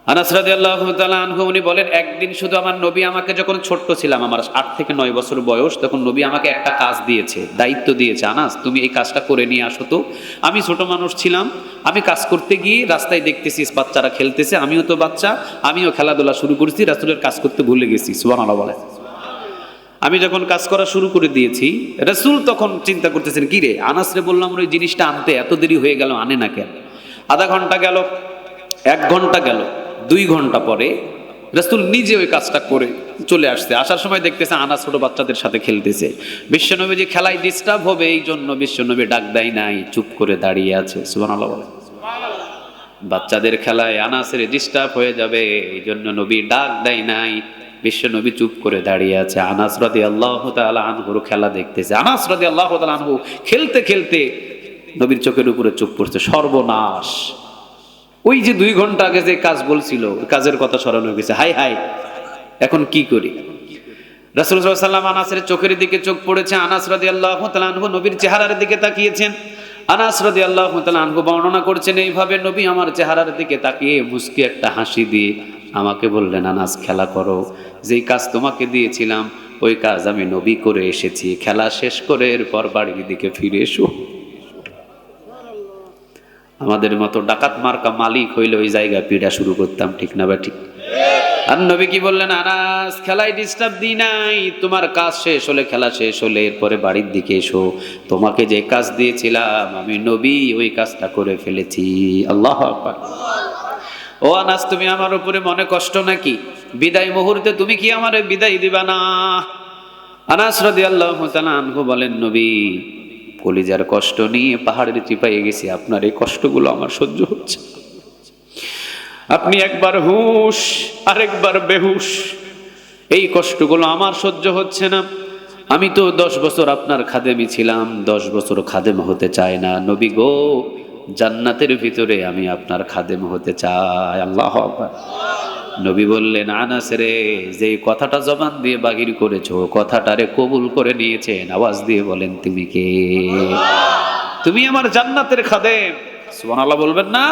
আনাস রাদিয়াল্লাহু তাআলা আনহু উনি বলেন, একদিন শুধু আমার নবী আমাকে, যখন ছোট্ট ছিলাম, আমার 8 থেকে 9 বছর বয়স, তখন নবী আমাকে একটা কাজ দিয়েছে, দায়িত্ব দিয়েছে, আনাস তুমি এই কাজটা করে নিয়ে আসো তো। আমি ছোট মানুষ ছিলাম, আমি কাজ করতে গিয়ে রাস্তায় দেখতেছি বাচ্চারা খেলতেছে, আমিও তো বাচ্চা, আমিও খেলাধুলা শুরু করেছি, রাসূলের কাজ করতে ভুলে গেছি। সুবহানাল্লাহ বলেন। আমি যখন কাজ করা শুরু করে দিয়েছি, রাসূল তখন চিন্তা করতেছেন, কি রে আনাসরে বললাম ওই জিনিসটা আনতে, এত দেরি হয়ে গেল, আনে না কেন? আধা ঘন্টা গেল, 1 ঘন্টা গেল, 2 ঘন্টা পরে রাসূল নিজে ওই কাজটা করে চলে আসছে। আসার সময় দেখতেছে আনাস ছোট বাচ্চাদের সাথে খেলতেছে। বিশ্বনবী যে খেলায় ডিস্টার্ব হবে এই জন্য বিশ্বনবী ডাক দেয় নাই, চুপ করে দাঁড়িয়ে আছে। সুবহানাল্লাহ বলে। বাচ্চাদের খেলায় আনাসের ডিস্টার্ব হয়ে যাবে এই জন্য নবী ডাক দেয় নাই, বিশ্বনবী চুপ করে দাঁড়িয়ে আছে। আনাস রাদিয়াল্লাহু তাআলা আনহুর খেলা দেখতেছে। আনাস রাদিয়াল্লাহু তাআলা আনহু খেলতে খেলতে নবীর চোখের উপরে চোখ পড়ছে। সর্বনাশ, ওই যে 2 ঘন্টা আগে যে কাজ বলছিল কাজের কথা স্মরণ হয়ে গেছে। হাই হাই, এখন কি করি? রাসূল সাল্লাল্লাহু আলাইহি ওয়াসাল্লাম আনাসের চোখের দিকে চোখ পড়েছে। আনাস রাদিয়াল্লাহু তাআলা আনহু নবীর চেহারার দিকে তাকিয়েছেন। আনাস রাদিয়াল্লাহু তাআলা আনহু বর্ণনা করছেন, এইভাবে নবী আমার চেহারার দিকে তাকিয়ে মুস্কি একটা হাসি দিয়ে আমাকে বললেন, আনাস খেলা করো, যেই কাজ তোমাকে দিয়েছিলাম ওই কাজ আমি নবী করে এসেছি, খেলা শেষ করে এরপর বাড়ির দিকে ফিরে এসো। আমাদের মতো ডাকাত মার্কা মালিক হইলে ওই জায়গা পিড়া শুরু করতাম, ঠিক না বা ঠিক? আর নবী কি বললেন, আনাস খেলায় ডিস্টার্ব দিই নাই, তোমার কাজ শেষ হলে, খেলা শেষ হলে এরপরে বাড়ির দিকে এসো, তোমাকে যে কাজ দিয়েছিলাম আমি নবী ওই কাজটা করে ফেলেছি। আল্লাহু আকবার। ও আনাস, তুমি আমার উপরে মনে কষ্ট নাকি? বিদায় মুহূর্তে তুমি কি আমারে বিদায় দিবা না? আনাস রাদিয়াল্লাহু তাআলা আনহু বলেন, নবী কলিজার কষ্ট নিয়ে পাহাড়ের চিপাইয়ে গেছি, আপনার এই কষ্টগুলো আমার সহ্য হচ্ছে। আপনি একবার হুশ আরেকবার বেহুশ, এই কষ্টগুলো আমার সহ্য হচ্ছে না। আমি তো 10 বছর আপনার খাদেমি ছিলাম, 10 বছর খাদেম হতে চাই না। নবী গো, জান্নাতের ভিতরে আমি আপনার খাদেম হতে চাই। আল্লাহু আকবার। নবী বললেন, আনাস রে, যে কথাটা জবান দিয়ে বাহির করেছো, কথাটারে কবুল করে নিয়েছেন, আওয়াজ দিয়ে বলেন তুমি কে? তুমি আমার জান্নাতের খাদেম। সুবহানাল্লাহ বলবেন না?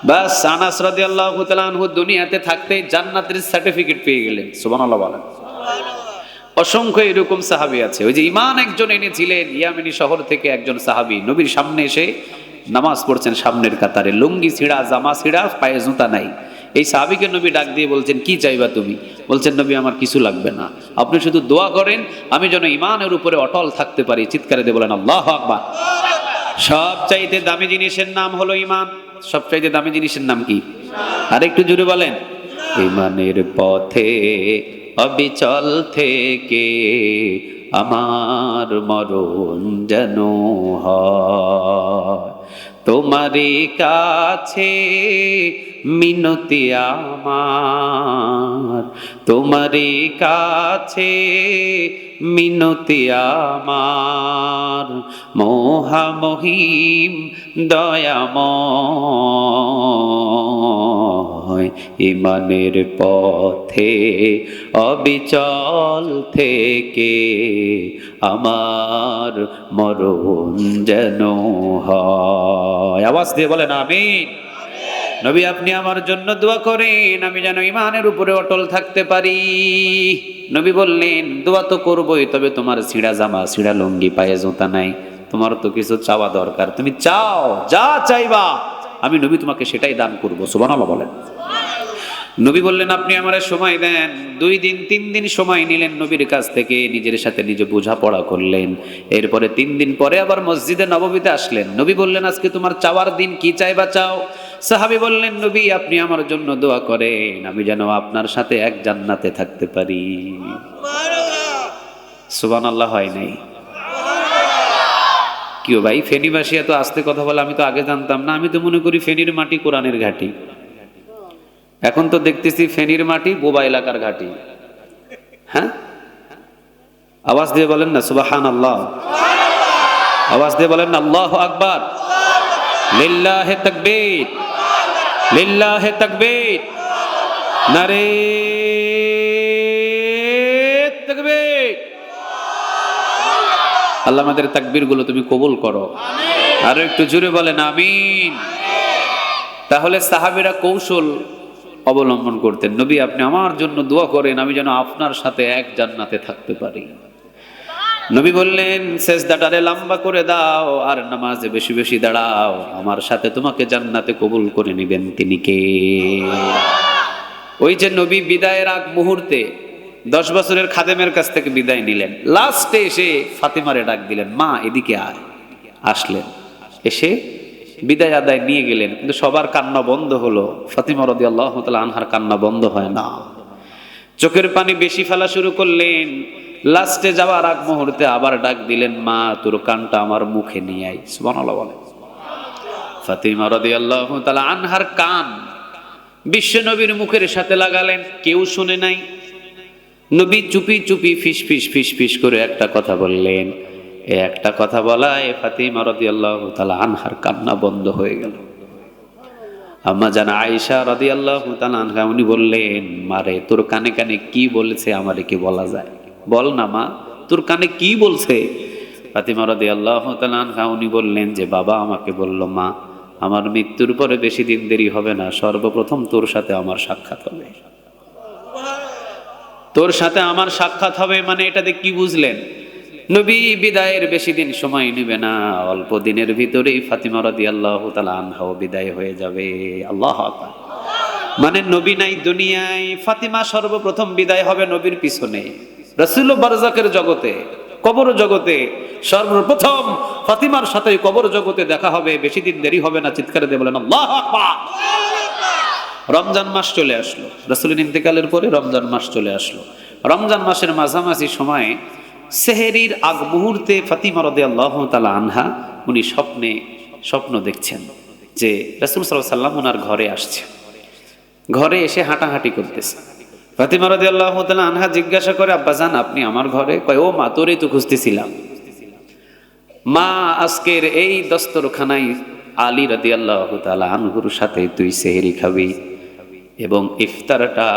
বাস, আনাস রাদিয়াল্লাহু তাআলা আনহু দুনিয়াতে থাকতে জান্নাতের সার্টিফিকেট পেয়ে গেলেন। সুবহানাল্লাহ বলেন। অসংখ্য এরকম সাহাবী আছে। ওই যে ঈমান একজন এনেছিলেন ইয়ামেনি শহর থেকে, একজন সাহাবী নবীর সামনে এসে নামাজ পড়ছেন সামনের কাতারে, লুঙ্গি ছিঁড়া, জামা ছিঁড়া, পায়ে জুতা নাই। এই সাহাবীকে নবী ডাক দিয়ে বলছেন, কি চাইবা তুমি? বলছেন, নবী আমার কিছু লাগবে না, আপনি শুধু দোয়া করেন আমি যেন ঈমানের উপরে অটল থাকতে পারি। চিৎকারে দিয়ে বলেন আল্লাহু আকবার। সবচাইতে দামি জিনিসের নাম হলো ঈমান। সবচাইতে দামি জিনিসের নাম কি? আর একটু জোরে বলেন। ঈমানের পথে অবিচল থেকে আমার মরণ যেন হয়, তোমারই কাছে মিনতি আমার, তোমারই কাছে মিনতি আমার, মহামহিম দয়াময়, ঈমানের পথে অবিচল থেকে আমার মরণ যেন হয়। আওয়াজ দিয়ে বলেন আমিন। নবী আপনি আমার জন্য দোয়া করেন আমি যেন ঈমানের উপরে অটল থাকতে পারি। নবী বললেন, দোয়া তো করবই, তবে তোমার ছিঁড়া জামা, ছিঁড়া লুঙ্গি, পায়ে জুতা নাই, তোমার তো কিছু চাওয়া দরকার। তুমি চাও, যা চাইবা আমি নবী তোমাকে সেটাই দান করবো। সুবহানাল্লাহ বলেন। নবী বললেন, আপনি আমারে সময় দেন। 2 দিন 3 দিন সময় নিলেন নবীর কাছ থেকে, নিজের সাথে নিজে বোঝাপড়া করলেন। এরপরে 3 দিন পরে আবার মসজিদে নববীতে আসলেন। নবী বললেন, আজকে তোমার চাওয়ার দিন, কি চাইবা চাও? সাহাবী বললেন, নবী আপনি আমার জন্য দোয়া করেন আমি যেন আপনার সাথে এক জান্নাতে থাকতে পারি। সুবহানাল্লাহ হয় নাই? কিও ভাই, ফেনীবাসী এত আস্তে কথা বলে, আমি তো আগে জানতাম না। আমি তো মনে করি ফেনীর মাটি কোরআনের ঘাটি। এখন তো দেখতেছি ফেনীর মাটি বোবা এলাকার ঘাটি। হ্যাঁ, আওয়াজ দিয়ে বলেন না সুবহানাল্লাহ। আওয়াজ দিয়ে বলেন না আল্লাহু আকবার। লিল্লাহি তাকবীর, লিল্লাহি তাকবীর, নারে তাকবীর। আল্লাহ আমাদের তাকবীর গুলো তুমি কবুল করো। আরো একটু জোরে বলেন আমিন। তাহলে সাহাবীরা কৌশল অবলম্বন করতেন। নবী আপনি আমার জন্য দোয়া করেন আমি যেন আপনার সাথে এক জান্নাতে থাকতে পারি। নবী বললেন, সেজদাটারে লম্বা করে দাও আর নামাজে বেশি বেশি দাঁড়াও, আমার সাথে তোমাকে জান্নাতে কবুল করে নেবেন তিনি কে? ওই যে নবী বিদায়ের আগ মুহূর্তে 10 বছরের খাদেমের কাছ থেকে বিদায় নিলেন, লাস্টে এসে ফাতিমারে ডাক দিলেন, মা এদিকে আয়। আসলেন, এসে বিদায় আদায় নিয়ে গেলেন। কিন্তু সবার কান্না বন্ধ হলো, ফাতিমা রাদিয়াল্লাহু তাআলা আনহার কান্না বন্ধ হয় না। চোখের পানি বেশি ফেলা শুরু করলেন। লাস্টে যাওয়ার আগ মুহূর্তে আবার ডাক দিলেন, মা তোর কানটা আমার মুখে নিয়ে আয়। সুবহানাল্লাহ বলেন। ফাতিমা রাদিয়াল্লাহু তাআলা আনহার কান বিশ্ব নবীর মুখের সাথে লাগালেন, কেউ শুনে নাই। নবী চুপি চুপি ফিস ফিস ফিস ফিস করে একটা কথা বললেন। একটা কথা বলায় ফাতিমা রাদিয়াল্লাহু তাআলা আনহার কান্না বন্ধ হয়ে গেল। আম্মা জান আয়েশা রাদিয়াল্লাহু তাআলা আনহা উনি বললেন, মারে তোর কানে কানে কি বলেছে আমারে কি বলা যায়? বল না মা, তোর কানে কি বলছে? ফাতিমা রাদিয়াল্লাহু তাআলা আনহা উনি বললেন যে, বাবা আমাকে বলল, মা আমার মৃত্যুর পরে বেশি দিন দেরি হবে না, সর্বপ্রথম তোর সাথে আমার সাক্ষাৎ হবে। তোর সাথে আমার সাক্ষাৎ হবে মানে এটাতে কি বুঝলেন? নবী বিদায়ের বেশি দিন সময় নেবে না, অল্প দিনের ভিতরেই ফাতিমা রাদিয়াল্লাহু তাআলা আনহাও বিদায় হয়ে যাবে। আল্লাহু আকবার। মানে নবী নাই দুনিয়ায়, ফাতিমা সর্বপ্রথম বিদায় হবে নবীর পিছনে। রাসূল বারজাকের জগতে, কবর জগতে সর্বপ্রথম ফাতিমার সাথে কবর জগতে দেখা হবে, বেশি দিন দেরি হবে না। চিৎকার দিয়ে বলেন আল্লাহু আকবার। রমজান মাস চলে আসলো, রাসূলের ইন্তেকালের পরে রমজান মাস চলে আসলো। রমজান মাসের মাঝামাঝি সময়ে সেহেরির আগ মুহূর্তে ফাতিমা রাদিয়াল্লাহু তাআলা আনহা উনি স্বপ্ন দেখছেন যে রাসূল সাল্লাল্লাহু আলাইহি ওয়াসাল্লাম ওনার ঘরে আসছে, ঘরে এসে হাঁটাহাঁটি করতেছে। ফাতিমা রাদিয়াল্লাহু তাআলা আনহা জিজ্ঞাসা করে, আব্বাজান আপনি আমার ঘরে? কয়, ও মা, তোরেই তো খুঁজতেছিলাম। মা, আজকের এই দস্তরখানায় আলী রাদিয়াল্লাহু তাআলা আনহুর সাথে তুই সেহরি খাবি এবং ইফতারটা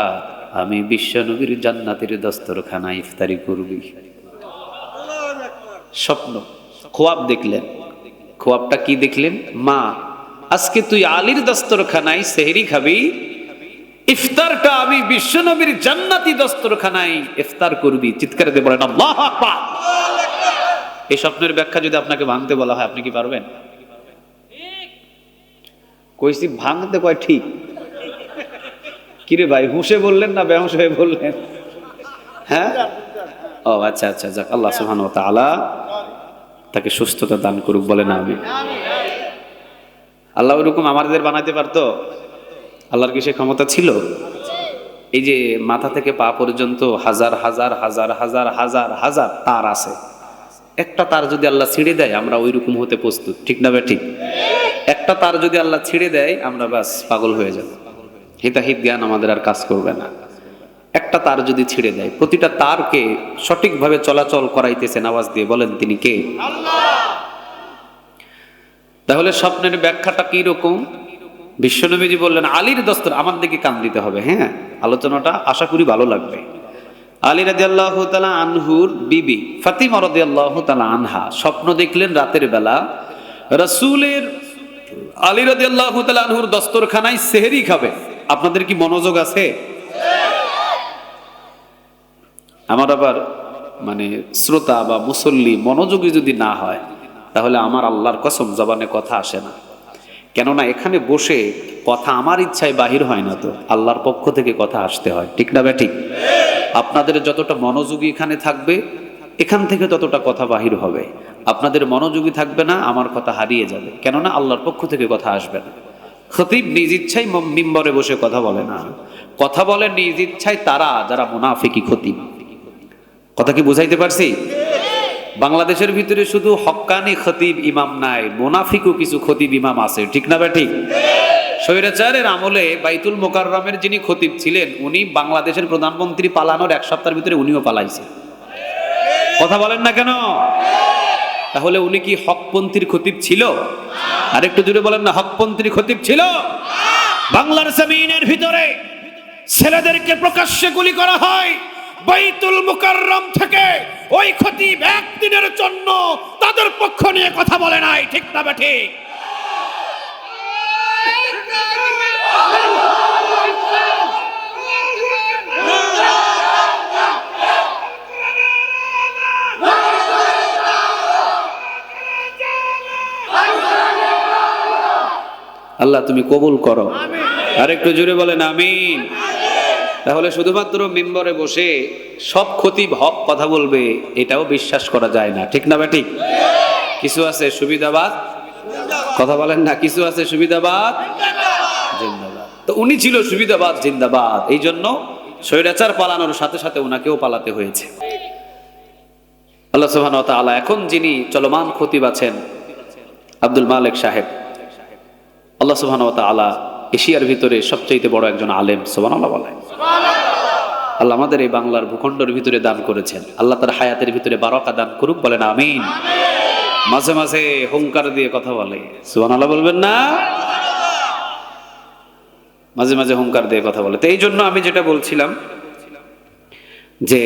আমি বিশ্বনবীর জান্নাতের দস্তরখানায় ইফতারি করবি। স্বপ্ন, খোয়াব দেখলেন। খোয়াবটা কি দেখলেন? মা, আজকে তুই আলীর দস্তরখানায় সেহরি খাবি, ইফতারটা আমি বিশ্বনবীর জান্নাতি দস্তরখানায় ইফতার করবি। চিৎকার দিয়ে বলেন আল্লাহু আকবার। এই স্বপ্নের ব্যাখ্যা যদি আপনাকে ভাঙতে বলা হয়, আপনি কি পারবেন? কইছি ভাঙতে, কয় ঠিক। কিরে ভাই, হুঁশে বললেন না বেহুশ হয়ে বললেন? হ্যাঁ, ও আচ্ছা আচ্ছা, যাক, আল্লাহ সুবহানাহু ওয়া তাআলা তাকে সুস্থতা দান করুক, বলেন আমিন। আল্লাহ ওরকম আমাদের বানাইতে পারতো? আল্লাহর কি সে ক্ষমতা ছিল? এই যে মাথা থেকে পা পর্যন্ত হাজার হাজার হাজার হাজার হাজার হাজার তার আছে, একটা তার যদি আল্লাহ ছিঁড়ে দেয় আমরা ওই রকম হতে প্রস্তুত, ঠিক না বে ঠিক? একটা তার যদি আল্লাহ ছিঁড়ে দেয় আমরা বাস পাগল হয়ে যাব, হিতাহিত জ্ঞান আমাদের আর কাজ করবে না। একটা তার যদি ছিঁড়ে দেয়, প্রতিটা তারকে সঠিকভাবে চলাচল করাইতেছেন আওয়াজ দিয়ে, বলেন তিনি কে? তাহলে স্বপ্নের ব্যাখ্যাটা কি রকম? বিশ্বনবীজি বললেন আলীর দস্তর, আমার দিকে কান দিতে হবে। হ্যাঁ, আলোচনাটা আশা করি ভালো লাগবে। আলী রাদিয়াল্লাহু তাআলা আনহুর বিবি ফাতিমা রাদিয়াল্লাহু তাআলা আনহা স্বপ্ন দেখলেন রাতের বেলা রাসূলের, আলী রাদিয়াল্লাহু তাআলা আনহুর দস্তরখানায় সেহরি খাবে। আপনাদের কি মনোযোগ আছে? আমার আবার মানে শ্রোতা বা মুসল্লি মনোযোগী যদি না হয় তাহলে আমার আল্লাহর কসম জবানে কথা আসে না। কেননা এখানে বসে কথা আমার ইচ্ছায় বাহির হয় না, তো আল্লাহর পক্ষ থেকে কথা আসতে হয়, ঠিক না বে ঠিক? আপনাদের যতটা মনোযোগী এখানে থাকবে এখান থেকে ততটা কথা বাহির হবে। আপনাদের মনোযোগী থাকবে না, আমার কথা হারিয়ে যাবে, কেননা আল্লাহর পক্ষ থেকে কথা আসবে না। খতিব নিজ ইচ্ছায় মিম্বরে বসে কথা বলে না, কথা বলে নিজ ইচ্ছায় তারা যারা মুনাফিকি খতিব। কথা কি বুঝাইতে পারছি? বাংলাদেশের ভিতরে শুধু হক্কানি খতিব ইমাম নাই, মুনাফিকও কিছু খতিব ইমাম আছে, ঠিক না বে ঠিক? স্বৈরাচারের আমলে বাইতুল মোকাররমের যিনি খতিব ছিলেন উনি বাংলাদেশের প্রধানমন্ত্রী পালানোর এক সপ্তাহের ভিতরে উনিও পালাইছে। কথা বলেন না কেন? তাহলে উনি কি হকপন্থীর খতিব ছিল? আর একটু জুড়ে বলেন না, হকপন্থীর খতিব ছিল? বাংলার জমিনের ভিতরে ছেলেদেরকে প্রকাশ্যে গুলি করা হয়, বাইতুল মুকাররম থেকে ওই খতিব একদিনের জন্য তাদের পক্ষ নিয়ে কথা বলে নাই, ঠিক না বে ঠিক? আল্লাহ তুমি কবুল করো, আর একটু জোরে বলেন আমিন। তাহলে শুধুমাত্র মিম্বরে বসে সব খতিব হক কথা বলবে এটাও বিশ্বাস করা যায় না, ঠিক না বে ঠিক? কিছু আছে সুবিধাবাদ, কথা বলেন না, কিছু আছে সুবিধাবাদ জিন্দাবাদ। তো উনি ছিল সুবিধাবাদ জিন্দাবাদ, এই জন্য স্বৈরাচার পালানোর সাথে সাথে ওনাকেও পালাতে হয়েছে। আল্লাহ সুবহানাহু ওয়া তাআলা এখন যিনি চলমান খতিব আছেন আব্দুল মালিক সাহেব, আল্লাহ সুবহানাহু ওয়া তাআলা এশিয়ার ভিতরে সবচেয়ে বড় একজন আলেম, সুবহানাল্লাহ বলেন। আল্লাহ আমাদের এই বাংলার ভূখণ্ডের ভিতরে দান করেছেন, আল্লাহ তার হায়াতের ভিতরে বারাকা দান করুক, বলেন আমিন। মাঝে মাঝে হুঙ্কার দিয়ে কথা বলে, সুবহানাল্লাহ বলবেন না? মাঝে মাঝে হুঙ্কার দিয়ে কথা বলে। তো এই জন্য আমি যেটা বলছিলাম যে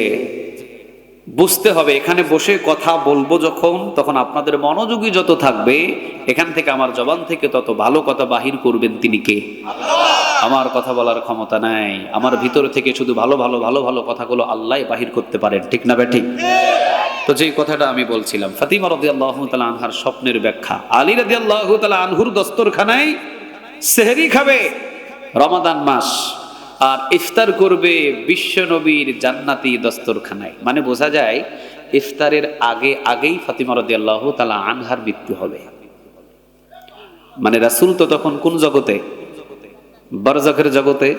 বুঝতে হবে এখানে বসে কথা বলবো যখন, তখন আপনাদের মনোযোগী যত থাকবে এখান থেকে আমার জবান থেকে তত ভালো কথা বাহির করবেন তিনি কে? আমার কথা বলার ক্ষমতা নাই, আমার ভিতর থেকে শুধু ভালো ভালো ভালো ভালো কথাগুলো আল্লাহ বাহির করতে পারেন, ঠিক না বে ঠিক? তো যেই কথাটা আমি বলছিলাম ফাতিমা রাদিয়াল্লাহু তাআলা আনহার স্বপ্নের ব্যাখ্যা, আলী রাদিয়াল্লাহু তাআলা আনহুর দস্তরখানায় সেহরি খাবে রমাদান মাস, আর ইফতার করবে বিশ্বনবীর জান্নাতি দস্তরখানায়। মানে বোঝা যায় ইফতারের আগেই ফাতিমা রাদিয়াল্লাহু তাআলা আনহার মৃত্যু হবে। মানে রাসূল তো তখন কোন জগতে? বারজাখের জগতে,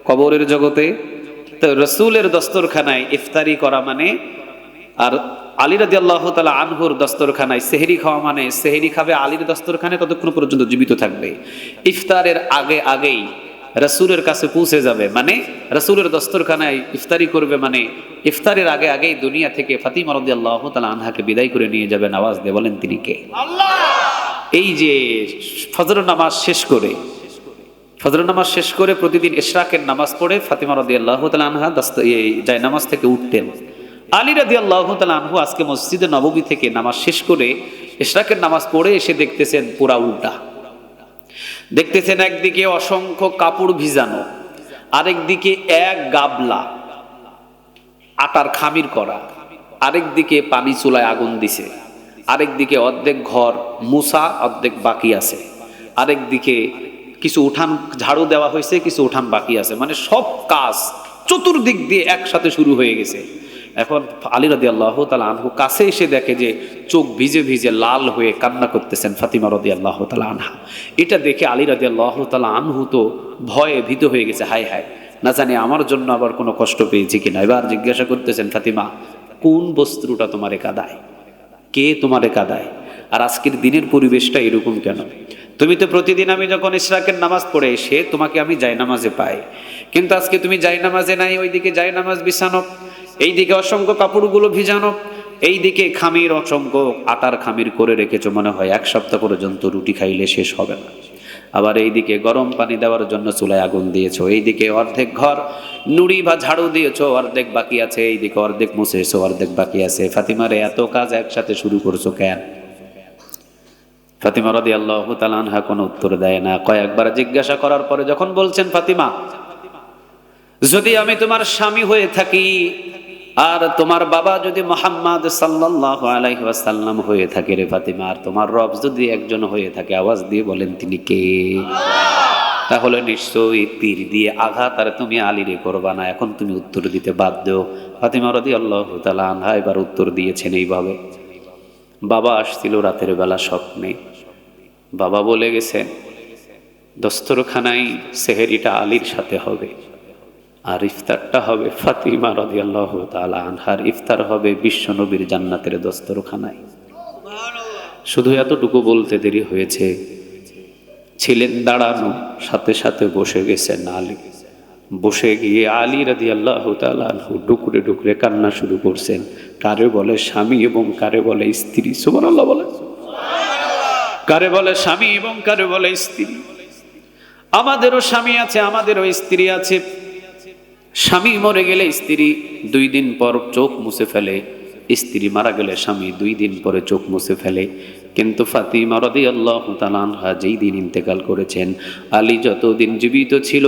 কবরের জগতে। তো রাসূলের দস্তরখানায় ইফতারি করা মানে, আর আলী রাদিয়াল্লাহু তাআলা আনহুর দস্তরখানায় সেহরি খাওয়া মানে সেহরি খাবে আলীর দস্তরখানে ততক্ষণ পর্যন্ত জীবিত থাকবে, ইফতারের আগেই রাসূলের কাছে পৌঁছে যাবে, মানে রাসূলের দস্তরখানায় ইফতারি করবে, মানে ইফতারের আগেই দুনিয়া থেকে ফাতিমা রাদিয়াল্লাহু তাআলা আনহাকে বিদায় করে নিয়ে যাবেন। আওয়াজ দিয়ে বলেন তিনি কে? আল্লাহ। এই যে ফজরের নামাজ শেষ করে প্রতিদিন ইশরাকের নামাজ পড়ে ফাতিমা রাদিয়াল্লাহু তাআলা আনহা যায় নামাজ থেকে উঠতেন। আলী রাদিয়াল্লাহু তাআলা আনহু আজকে মসজিদে নববী থেকে নামাজ শেষ করে ইশরাকের নামাজ পড়ে এসে দেখতেছেন পুরা উল্টা। দেখতেছেন একদিকে অসংখ্য কাপড় ভিজানো, আরেকদিকে এক গাবলা আটার খামির করা, আরেকদিকে পানি চুলায় আগুন দিছে, আরেকদিকে অর্ধেক ঘর মুসা অর্ধেক বাকি আছে, আরেকদিকে কিছু উঠান ঝাড়ু দেওয়া হয়েছে, কিছু উঠান বাকি আছে, মানে সব কাজ চতুর্দিক দিয়ে একসাথে শুরু হয়ে গেছে। এখন আলী রাদিয়াল্লাহু তাআলা আনহু কাছে এসে দেখে যে চোখ ভিজে ভিজে লাল হয়ে কান্না করতেছেন ফাতিমা রাদিয়াল্লাহু তাআলা আনহা। এটা দেখে আলী রাদিয়াল্লাহু তাআলা আনহু তো ভয়ে ভীত হয়ে গেছে, হায় হায়, না জানি আমার জন্য আবার কোনো কষ্ট পেয়েছি কিনা। এবার জিজ্ঞাসা করতেছেন, ফাতিমা কোন বস্ত্রটা তোমারে কাঁদায়, কে তোমারে কাঁদায়, আর আজকের দিনের পরিবেশটা এরকম কেন? তুমি তো প্রতিদিন আমি যখন ইশরাকের নামাজ পড়ে এসে তোমাকে আমি জায়নামাজে পাই, কিন্তু আজকে তুমি জায়নামাজে নাই, ওইদিকে জায়নামাজ বিছানো, এইদিকে অসংখ্য কাপড়গুলো ভিজানো, এইদিকে খামির অসংখ্য আটার খামির করে রেখেছো, মনে হয় এক সপ্তাহ পর্যন্ত রুটি খাইলে শেষ হবে না। আবার এইদিকে গরম পানি দেওয়ার জন্য চুলায় আগুন দিয়েছো, এইদিকে অর্ধেক ঘর নুড়ি বা ঝাড়ু দিয়েছো, অর্ধেক বাকি আছে, এইদিকে অর্ধেক মুছেছো, অর্ধেক বাকি আছে। ফাতিমারে এত কাজ একসাথে শুরু করছো কেন? ফাতিমা রাদিয়াল্লাহু তাআলা আনহা কোনো উত্তর দেয় না। কয়েকবার জিজ্ঞাসা করার পরে যখন বলছেন, ফাতিমা যদি আমি তোমার স্বামী হয়ে থাকি আর তোমার বাবা যদি মুহাম্মদ সাল্লাল্লাহু আলাইহি ওয়াসাল্লাম হয়ে থাকে রে ফাতিমা, আর তোমার রব যদি একজন হয়ে থাকে, আওয়াজ দিয়ে বলেন তিনি কে? তাহলে নিশ্চয়ই তীর দিয়ে আঘাত আর তুমি আলীরে করবা না। এখন তুমি উত্তর দিতে বাধ্য। ফাতিমা রাদিয়াল্লাহু তাআলা আনহা এবার উত্তর দিয়েছেন এইভাবে। বাবা আসছিল রাতের বেলা স্বপ্নে, বাবা বলে গেছেন দস্তরখানায় সেহরিটা আলীর সাথে হবে, আর ইফতারটা হবে ফাতিমা রাদিয়াল্লাহু তাআলা আনহার, ইফতার হবে বিশ্বনবীর জান্নাতের দস্তরখানায়। শুধু এতটুকু বলতে দেরি হয়েছে, ছিলেন দাঁড়ানো, সাথে সাথে বসে গেছেন আলী। বসে গিয়ে আলী রাদিয়াল্লাহু তাআলা আনহু ডুকরে ডুকরে কান্না শুরু করছেন। কারে বলে স্বামী এবং কারে বলে স্ত্রী, সুবহানাল্লাহ বলে। কারে বলে স্বামী এবং কারে বলে স্ত্রী। আমাদেরও স্বামী আছে, আমাদেরও স্ত্রী আছে। স্বামী মরে গেলে স্ত্রী 2 দিন পর চোখ মুছে ফেলে, স্ত্রী মারা গেলে স্বামী 2 দিন পরে চোখ মুছে ফেলে। কিন্তু ফাতিমা রাদিয়াল্লাহু তাআলা আনহা যেই দিন ইন্তেকাল করেছেন, আলী যতদিন জীবিত ছিল,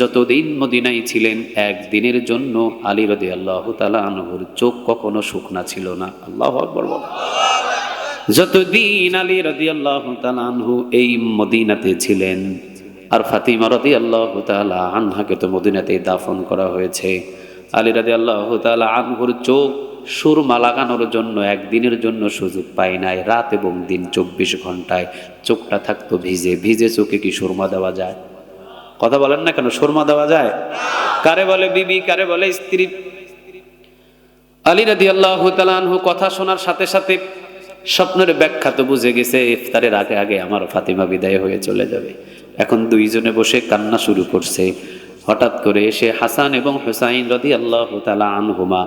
যতদিন মদিনায় ছিলেন, একদিনের জন্য আলী রাদিয়াল্লাহু তাআলা আনহুর চোখ কখনো শুকনা ছিল না। আল্লাহু আকবার বলেন। যতদিন আলী রাদিয়াল্লাহু তাআলা আনহু এই মদিনাতে ছিলেন, আর ফাতিমা রাদিয়াল্লাহু তাআলা আনহাকে তো মদিনাতেই দাফন করা হয়েছে। আলী রাদিয়াল্লাহু তাআলা আনহুর চোখ সুরমা লাগানোর জন্য একদিনের জন্য সুযোগ পায় নাই। রাত এবং দিন 24 ঘন্টায় চোখটা থাকতো ভিজে। ভিজে চোখে কি সুরমা দেওয়া যায়? কথা বলেন না কেন, সুরমা দেওয়া যায়? কারে বলে বিবি, কারে বলে স্ত্রী। আলী রাদিয়াল্লাহু তাআলা আনহু কথা শোনার সাথে সাথে স্বপ্নের ব্যাখ্যা তো বুঝে গেছে, ইফতারের আগে আমার ফাতিমা বিদায় হয়ে চলে যাবে। এখন দুইজনে বসে কান্না শুরু করছে। হঠাৎ করে এসে হাসান এবং হুসাইন রাদিয়াল্লাহু তাআলা আনহুমা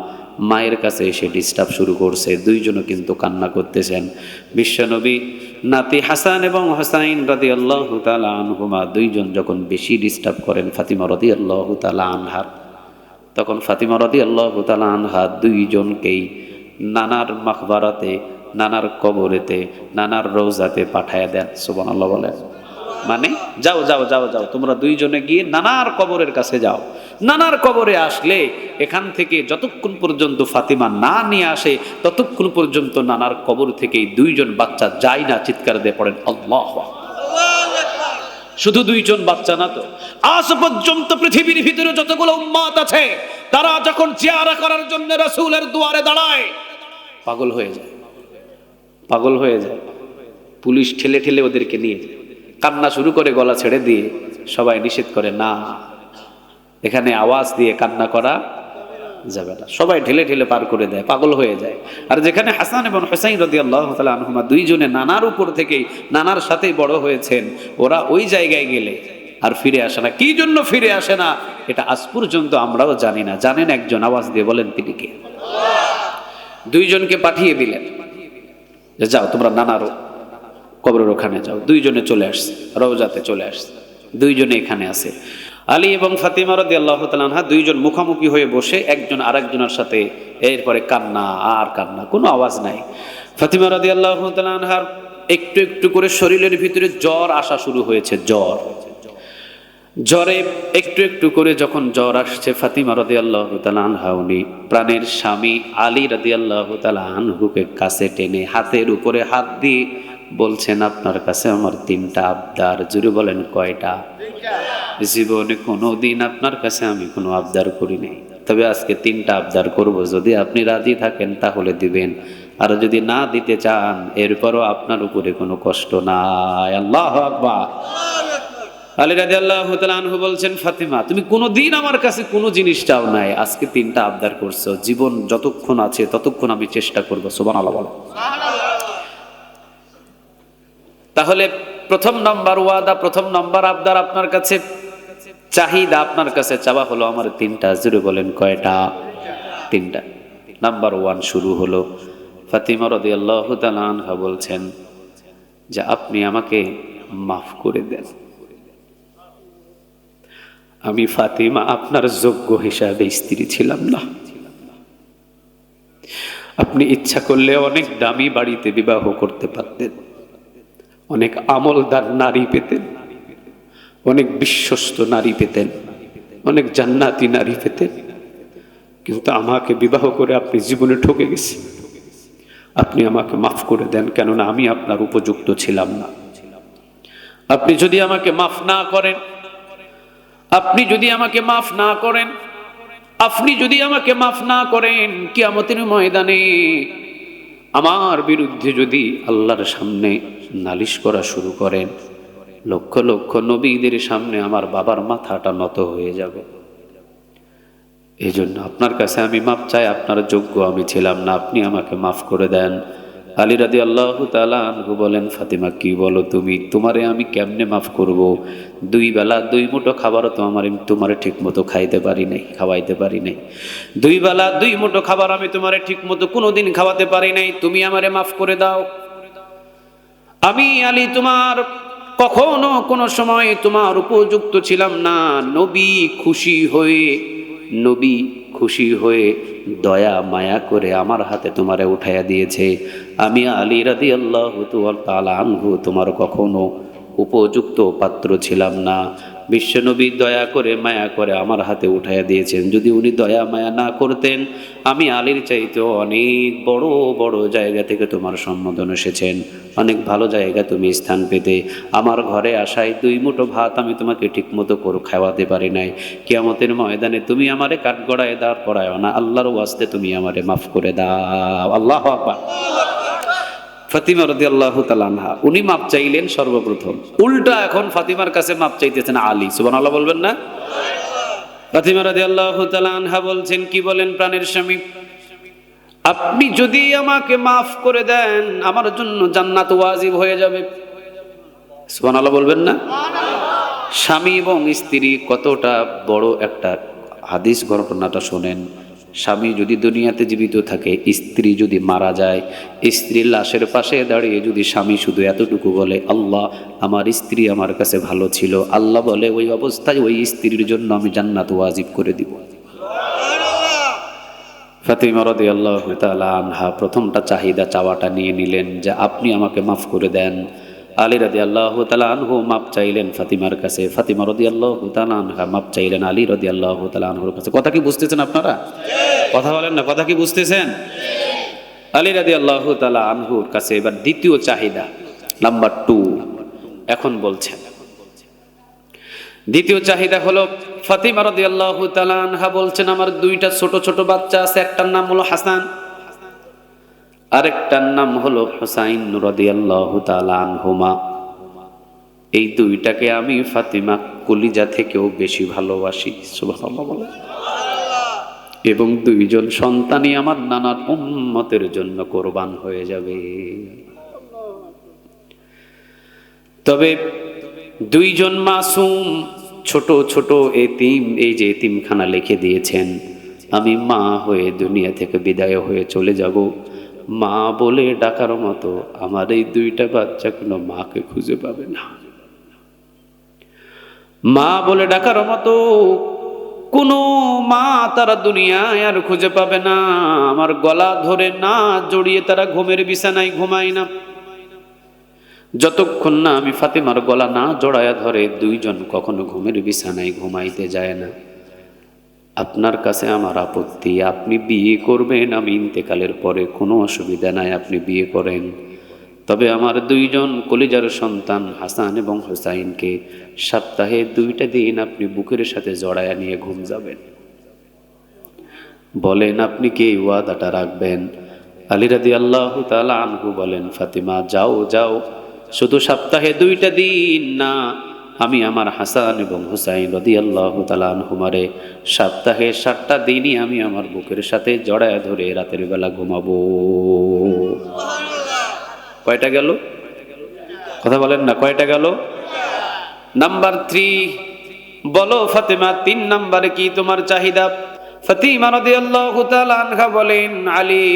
মায়ের কাছে এসে ডিস্টার্ব শুরু করছে। দুইজনও কিন্তু কান্না করতেছেন। বিশ্বনবী নাতি হাসান এবং হুসাইন রাদিয়াল্লাহু তাআলা আনহুমা দুইজন যখন বেশি ডিস্টার্ব করেন ফাতিমা রাদিয়াল্লাহু তাআলা আনহা, তখন ফাতিমা রাদিয়াল্লাহু তাআলা আনহা দুইজনকেই নানার মাকবারাতে, নানার কবরেতে, নানার রওজাতে পাঠায়া দেন। সুবহানাল্লাহ বলেন। মানে যাও যাও যাও যাও, তোমরা দুইজনে গিয়ে নানার কবরের কাছে যাও। নানার কবরে আসলে এখান থেকে যতক্ষণ পর্যন্ত ফাতিমা না নিয়ে আসে, ততক্ষণ পর্যন্ত নানার কবর থেকে দুইজন বাচ্চা যায় না। চিৎকার দিয়ে পড়েন আল্লাহু আকবার। শুধু দুইজন বাচ্চা না তো, আজ পর্যন্ত পৃথিবীর ভিতরে যতগুলো উম্মত আছে, তারা যখন জিয়ারা করার জন্য রাসূলের দুয়ারে দাঁড়ায়, পাগল হয়ে যায়, পাগল হয়ে যায়। পুলিশ ঠেলে ঠেলে ওদেরকে নিয়ে যায়, কান্না শুরু করে, গলা ছেড়ে দিয়ে সবাই নিষেধ করে, না, এখানে আওয়াজ দিয়ে কান্না করা যাবে না। সবাই ঢেলে ঢেলে পার করে দেয়, পাগল হয়ে যায়। আর যেখানে হাসান এবং হুসাইন রাদিয়াল্লাহু তাআলা আনহুমা দুইজনে নানার উপর থেকেই নানার সাথেই বড় হয়েছেন, ওরা ওই জায়গায় গেলে আর ফিরে আসে না। কি জন্য ফিরে আসে না এটা আজ পর্যন্ত আমরাও জানি না। জানেন একজন, আওয়াজ দিয়ে বলেন তিনি কে? দুইজনকে পাঠিয়ে দিলেন যে যাও তোমরা নানার কবরের ওখানে যাও। দুইজনে চলে আসছে, রওজাতে চলে আসছে, দুইজনে এখানে আছে। আলী এবং ফাতিমা রাদিয়াল্লাহু তাআলা আনহা দুইজন মুখামুখি হয়ে বসে, একজন আরেকজনের সাথে। এরপরে কান্না আর কান্না, কোনো আওয়াজ নাই। ফাতিমা রাদিয়াল্লাহু তাআলা আনহার একটু একটু করে শরীরের ভিতরে জ্বর আসা শুরু হয়েছে। জ্বরে একটু একটু করে যখন জ্বর আসছে, ফাতিমা রাদিয়াল্লাহু তাআলা আনহা উনি প্রাণের স্বামী আলী রাদিয়াল্লাহু তাআলা আনহুকে কাছে টেনে হাতের উপরে হাত দিয়ে বলছেন, আপনার কাছে আমার 3টা আবদার। জুড়ে বলেন কয়টা? জীবনে কোনোদিন আপনার কাছে আমি কোনো আবদার করি নাই, তবে আজকে 3টা আবদার করব। যদি আপনি রাজি থাকেন তাহলে দিবেন, আর যদি না দিতে চান এরপরও আপনার উপরে কোনো কষ্ট নাই। আল্লাহু আকবার। আলী রাদিয়াল্লাহু তাআলা আনহু বলছেন, ফাতিমা তুমি কোনোদিন আমার কাছে কোনো জিনিস চাও নাই, আজকে 3টা আবদার করছো। জীবন যতক্ষণ আছে ততক্ষণ আমি চেষ্টা করব। সুবহানাল্লাহ বলো। তাহলে প্রথম নম্বর ওয়াদা, প্রথম নম্বর আবদার আপনার কাছে, চাহিদা আপনার কাছে চাওয়া হলো আমার 3টা। জুড়ে বলেন কয়টা? 3টা। নাম্বার 1 শুরু হলো। ফাতিমা রাদিয়াল্লাহু তাআলা আনহা বলছেন যে আপনি আমাকে মাফ করে দেন। আমি ফাতিমা আপনার যোগ্য হিসাবে স্ত্রী ছিলাম না। আপনি ইচ্ছা করলে অনেক দামি বাড়িতে বিবাহ করতে পারতেন, অনেক আমলদার নারী পেতেন, অনেক বিশ্বস্ত নারী পেতেন, অনেক জান্নাতি নারী পেতেন, কিন্তু আমাকে বিবাহ করে আপনি জীবনে ঠকে গেছেন। আপনি আমাকে মাফ করে দেন, কেননা আমি আপনার উপযুক্ত ছিলাম না। আপনি যদি আমাকে মাফ না করেন, আপনি যদি আমাকে মাফ না করেন, আপনি যদি আমাকে মাফ না করেন, কিয়ামতের ময়দানে আমার বিরুদ্ধে যদি আল্লাহর সামনে নালিশ করা শুরু করেন, লক্ষ লক্ষ নবীদের সামনে আমার বাবার মাথাটা নত হয়ে যাবে। এই জন্য আপনার কাছে আমি মাফ চাই, আপনার যোগ্য আমি ছিলাম না, আপনি আমাকে মাফ করে দেন। আলী রাদিয়াল্লাহু তাআলা আনহু বলেন, ফাতিমা কি বলো তুমি? তোমারে আমি কেমনে মাফ করব? 2 বেলা 2 মুঠো খাবারও তো তোমারে ঠিক মতো খাইতে পারি নাই, খাওয়াইতে পারি নাই। 2 বেলা 2 মুঠো খাবার আমি তোমারে ঠিক মতো কোনোদিন খাওয়াতে পারি নাই, তুমি আমারে মাফ করে দাও। আমি আলী তোমার কখনো কোনো সময় তোমার উপযুক্ত ছিলাম না। নবী খুশি হয়ে দয়া মায়া করে আমার হাতে তোমারে উঠাইয়া দিয়েছে। আমি আলী রাদিয়াল্লাহু তাআলা আনহু তোমার কখনো উপযুক্ত পাত্র ছিলাম না। বিশ্বনবী দয়া করে মায়া করে আমার হাতে উঠাইয়া দিয়েছেন। যদি উনি দয়া মায়া না করতেন, আমি আলীর চাইতেও অনেক বড় বড় জায়গা থেকে তোমার সম্বোধন এসেছেন, অনেক ভালো জায়গা তুমি স্থান পেতে। আমার ঘরে আসায় 2 মুঠো ভাত আমি তোমাকে ঠিক মতো খাওয়াতে পারি নাই। কিয়ামতের ময়দানে তুমি আমারে কাঠগড়ায় দাঁড় করায়ও না, আল্লাহর ওয়াস্তে তুমি আমারে মাফ করে দাও। আল্লাহু আকবার। ফাতিমা রাদিয়াল্লাহু তাআলা আনহা উনি মাপ চাইলেন সর্বপ্রথম, উল্টা এখন ফাতিমার কাছে মাপ চাইতেছেন আলী। সুবহানাল্লাহ বলবেন না? ফাতিমা রাদিয়াল্লাহু তাআলা আনহা বলছেন, কি বলেন প্রাণের স্বামী, আপনি যদি আমাকে মাফ করে দেন আমার জন্য জান্নাত ওয়াজিব হয়ে যাবে। সুবহানাল্লাহ বলবেন না? স্বামী এবং স্ত্রী কতটা বড় একটা হাদিস, ঘটনাটা শোনেন। স্বামী যদি দুনিয়াতে জীবিত থাকে, স্ত্রী যদি মারা যায়, স্ত্রীর লাশের পাশে দাঁড়িয়ে যদি স্বামী শুধু এতটুকু বলে, আল্লাহ আমার স্ত্রী আমার কাছে ভালো ছিল, আল্লাহ বলে ওই অবস্থায় ওই স্ত্রীর জন্য আমি জান্নাত ওয়াজিব করে দিব। ফাতিমা রাদিয়াল্লাহু তাআলা আনহা প্রথমটা চাহিদা, চাওয়াটা নিয়ে নিলেন যে আপনি আমাকে মাফ করে দেন। আলী রাদিয়াল্লাহু তাআলা আনহু মাপ চাইলেন ফাতিমার কাছে, ফাতিমা রাদিয়াল্লাহু তাআলা আনহা মাপ চাইলেন আলী রাদিয়াল্লাহু তাআলা আনহুর কাছে। কথা কি বুঝতেছেন আপনারা? কথা বলেন না, কথা কি বুঝতেছেন? আলী রাদিয়াল্লাহু তাআলা আনহুর কাছে এবার দ্বিতীয় চাহিদা, নাম্বার 2 এখন বলছেন। দ্বিতীয় চাহিদা হলো, ফাতিমা রাদিয়াল্লাহু তাআলা আনহা বলছেন, আমার 2টা ছোট ছোট বাচ্চা আছে, একটার নাম হলো হাসান, আরেকটার নাম হলো হুসাইন রাদিয়াল্লাহু তাআলা আনহুমা। এই 2টাকে আমি ফাতিমা কলিজা থেকেও বেশি ভালোবাসি। সুবহানাল্লাহ বলে। এবং দুইজন সন্তানই আমার নানার উম্মতের জন্য কোরবান হয়ে যাবে। তবে দুইজন মাসুম ছোট ছোট এতিম, এই যে এতিমখানা লিখে দিয়েছেন, আমি মা হয়ে দুনিয়া থেকে বিদায় হয়ে চলে যাব, মা বলে ডাকার মতো আমার এই দুইটা বাচ্চা কোনো মাকে খুঁজে পাবে না। মা বলে ডাকার মতো কোনো মা তারা দুনিয়ায় আর খুঁজে পাবে না। আমার গলা ধরে না জড়িয়ে তারা ঘুমের বিছানায় ঘুমায় না। যতক্ষণ না আমি ফাতেমার গলা না জড়ায়া ধরে দুইজন কখনো ঘুমের বিছানায় ঘুমাইতে যায় না। আপনার কাছে আমার আপত্তি, আপনি বিয়ে করবেন, আমি ইন্তেকালের পরে কোনো অসুবিধা নাই, আপনি বিয়ে করেন। তবে আমার দুইজন কলিজার সন্তান হাসান এবং হুসাইনকে সপ্তাহে 2টা দিন আপনি বুকের সাথে জড়ায়া নিয়ে ঘুম যাবেন। বলেন আপনি কি এই ওয়াদাটা রাখবেন? আলী রাদিয়াল্লাহু তাআলা আনহু বলেন, ফাতিমা যাও যাও, শুধু সপ্তাহে 2টা দিন না, আমি আমার হাসান এবং হুসাইন রাদিয়াল্লাহু তাআলা আনহুমারে সপ্তাহে 7টা দিনই আমি আমার বুকের সাথে জড়ায়া ধরে রাতের বেলা ঘুমাবো। কয়টা গেল? কথা বলেন না, কয়টা গেল? নাম্বার 3 বলো ফাতেমা, 3 নম্বরে কি তোমার চাহিদা? ফাতিমা রাদিয়াল্লাহু তাআলা আনহা বলেন, আলী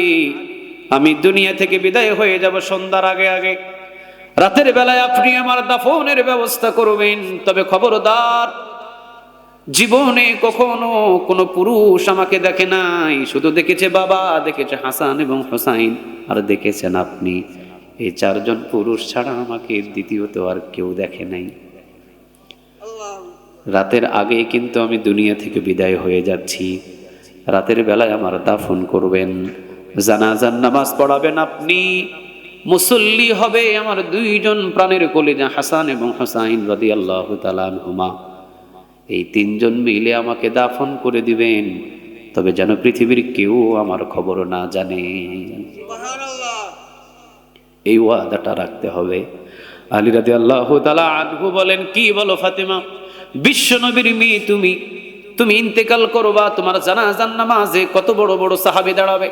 আমি দুনিয়া থেকে বিদায় হয়ে যাব সন্ধ্যার আগে আগে, রাতের বেলায় আপনি আমার দাফনের ব্যবস্থা করবেন। তবে খবরদার, জীবনে কখনো কোনো পুরুষ আমাকে দেখে নাই, শুধু দেখেছে বাবা, দেখেছে হাসান এবং হুসাইন, আর দেখেছেন আপনি। এই 4 জন পুরুষ ছাড়া আমাকে দ্বিতীয়ত আর কেউ দেখে নাই। রাতের আগে কিন্তু আমি দুনিয়া থেকে বিদায় হয়ে যাচ্ছি, রাতের বেলায় আমার দাফন করবেন, জানাজার নামাজ পড়াবেন আপনি, মুসল্লি হবে আমার 2 জন প্রাণের কলিজা হাসান এবং হুসাইন রাদিয়াল্লাহু তাআলা আনহুমা। এই 3 জন মিলে আমাকে দাফন করে দিবেন, তবে যেন পৃথিবীর কেউ আমার খবর না জানে। এই ওয়াদাটা রাখতে হবে। আলী রাদিয়াল্লাহু তাআলা আনহু বলেন, কি বলো ফাতেমা, বিশ্ব নবীর মেয়ে তুমি, তুমি ইন্তেকাল করবা, তোমার জানাজার নামাজে কত বড় বড় সাহাবী দাঁড়াবে,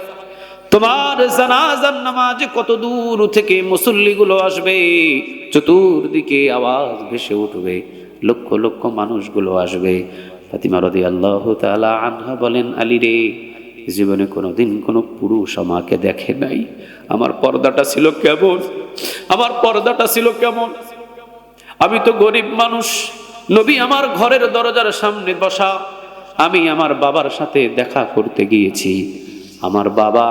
তোমার জানাজার নামাজে কত দূর থেকে মুসল্লিগুলো আসবে, চতুর্দিকে আওয়াজ ভেসে উঠবে, লক্ষ লক্ষ মানুষগুলো আসবে। ফাতিমা রাদিয়াল্লাহু তাআলা আনহা বলেন, আলী রে, জীবনে কোনোদিন কোনো পুরুষ আমাকে দেখে নাই, আমার পর্দাটা ছিল কেমন, আমার পর্দাটা ছিল কেমন। আমি তো গরিব মানুষ, নবী আমার ঘরের দরজার সামনে বসা, আমি আমার বাবার সাথে দেখা করতে গিয়েছি, আমার বাবা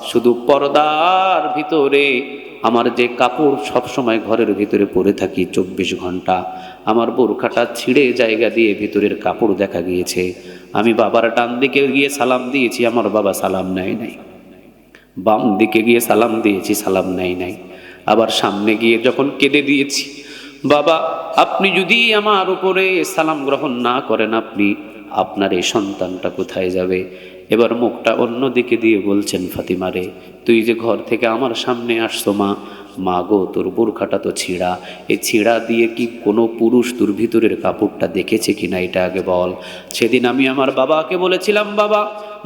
শুধু পর্দার ভিতরে, আমার যে কাপড় সবসময় ঘরের ভিতরে পরে থাকি 24 ঘন্টা, আমার বোরখাটা ছিঁড়ে জায়গা দিয়ে ভিতরের কাপড় দেখা গিয়েছে। আমি বাবার ডান দিকে গিয়ে সালাম দিয়েছি, আমার বাবা সালাম নেয় নাই, বাম দিকে গিয়ে সালাম দিয়েছি, সালাম নেয় নাই, আবার সামনে গিয়ে যখন কেঁদে দিয়েছি, বাবা আপনি যদি আমার উপরে সালাম গ্রহণ না করেন, আপনি আপনার এই সন্তানটা কোথায় যাবে? এবার মুখটা অন্য দিকে দিয়ে বলছেন, ফাতিমা রে, তুই যে ঘর থেকে আমার সামনে আসছো মা, মা গো তোর বোরখাটা তো ছিঁড়া, এই ছিঁড়া দিয়ে কি কোনো পুরুষ তোর ভিতরের কাপড়টা দেখেছে কিনা এটা আগে বল। সেদিন আমি আমার বাবাকে বলেছিলাম, বাবা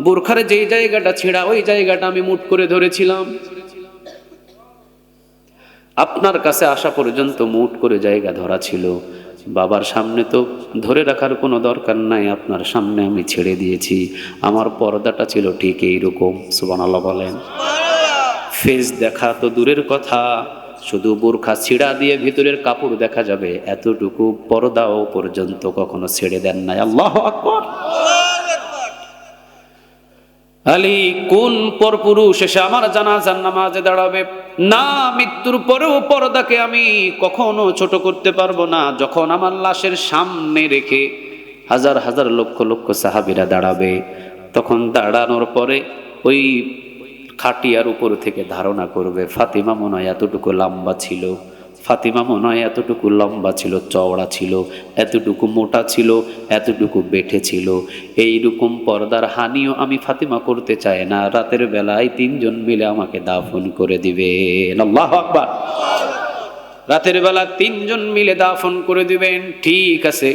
বোরখার যেই জায়গাটা ছিঁড়া ওই জায়গাটা আমি মুঠ করে ধরেছিলাম, আপনার কাছে আসা পর্যন্ত মুঠ করে জায়গা ধরা ছিল, বাবার সামনে তো ধরে রাখার কোনো দরকার নাই, আপনার সামনে আমি ছেড়ে দিয়েছি, আমার পর্দাটা ছিল ঠিক এইরকম। সুবহানাল্লাহ বলেন। ফেস দেখা তো দূরের কথা, শুধু বোরখা ছিঁড়া দিয়ে ভিতরের কাপড় দেখা যাবে, এতটুকু পর্দাও পর্যন্ত কখনো ছেড়ে দেন নাই। আল্লাহু আকবার। আলী কোন পরপুরুষ এসে আমার জানাজার নামাজে দাঁড়াবে? না, মৃত্যুর পরেও পর্দাকে আমি কখনো ছোট করতে পারবো না। যখন আমার লাশের সামনে রেখে হাজার হাজার লক্ষ লক্ষ সাহাবীরা দাঁড়াবে, তখন দাঁড়ানোর পরে ওই খাটিয়ার উপর থেকে ধারণা করবে, ফাতিমা মনে হয় এতটুকু লম্বা ছিল, ফাতিমা মনে হয় এতটুকু লম্বা ছিল, চওড়া ছিল, এতটুকু মোটা ছিল, এতটুকু বেঁটে ছিল। এইরকম পর্দার হানিও আমি ফাতিমা করতে চাই না। রাতের বেলায় 3 জন মিলে আমাকে দাফন করে দিবেন। আল্লাহু আকবার। রাতের বেলা 3 জন মিলে দাফন করে দিবেন। ঠিক আছে,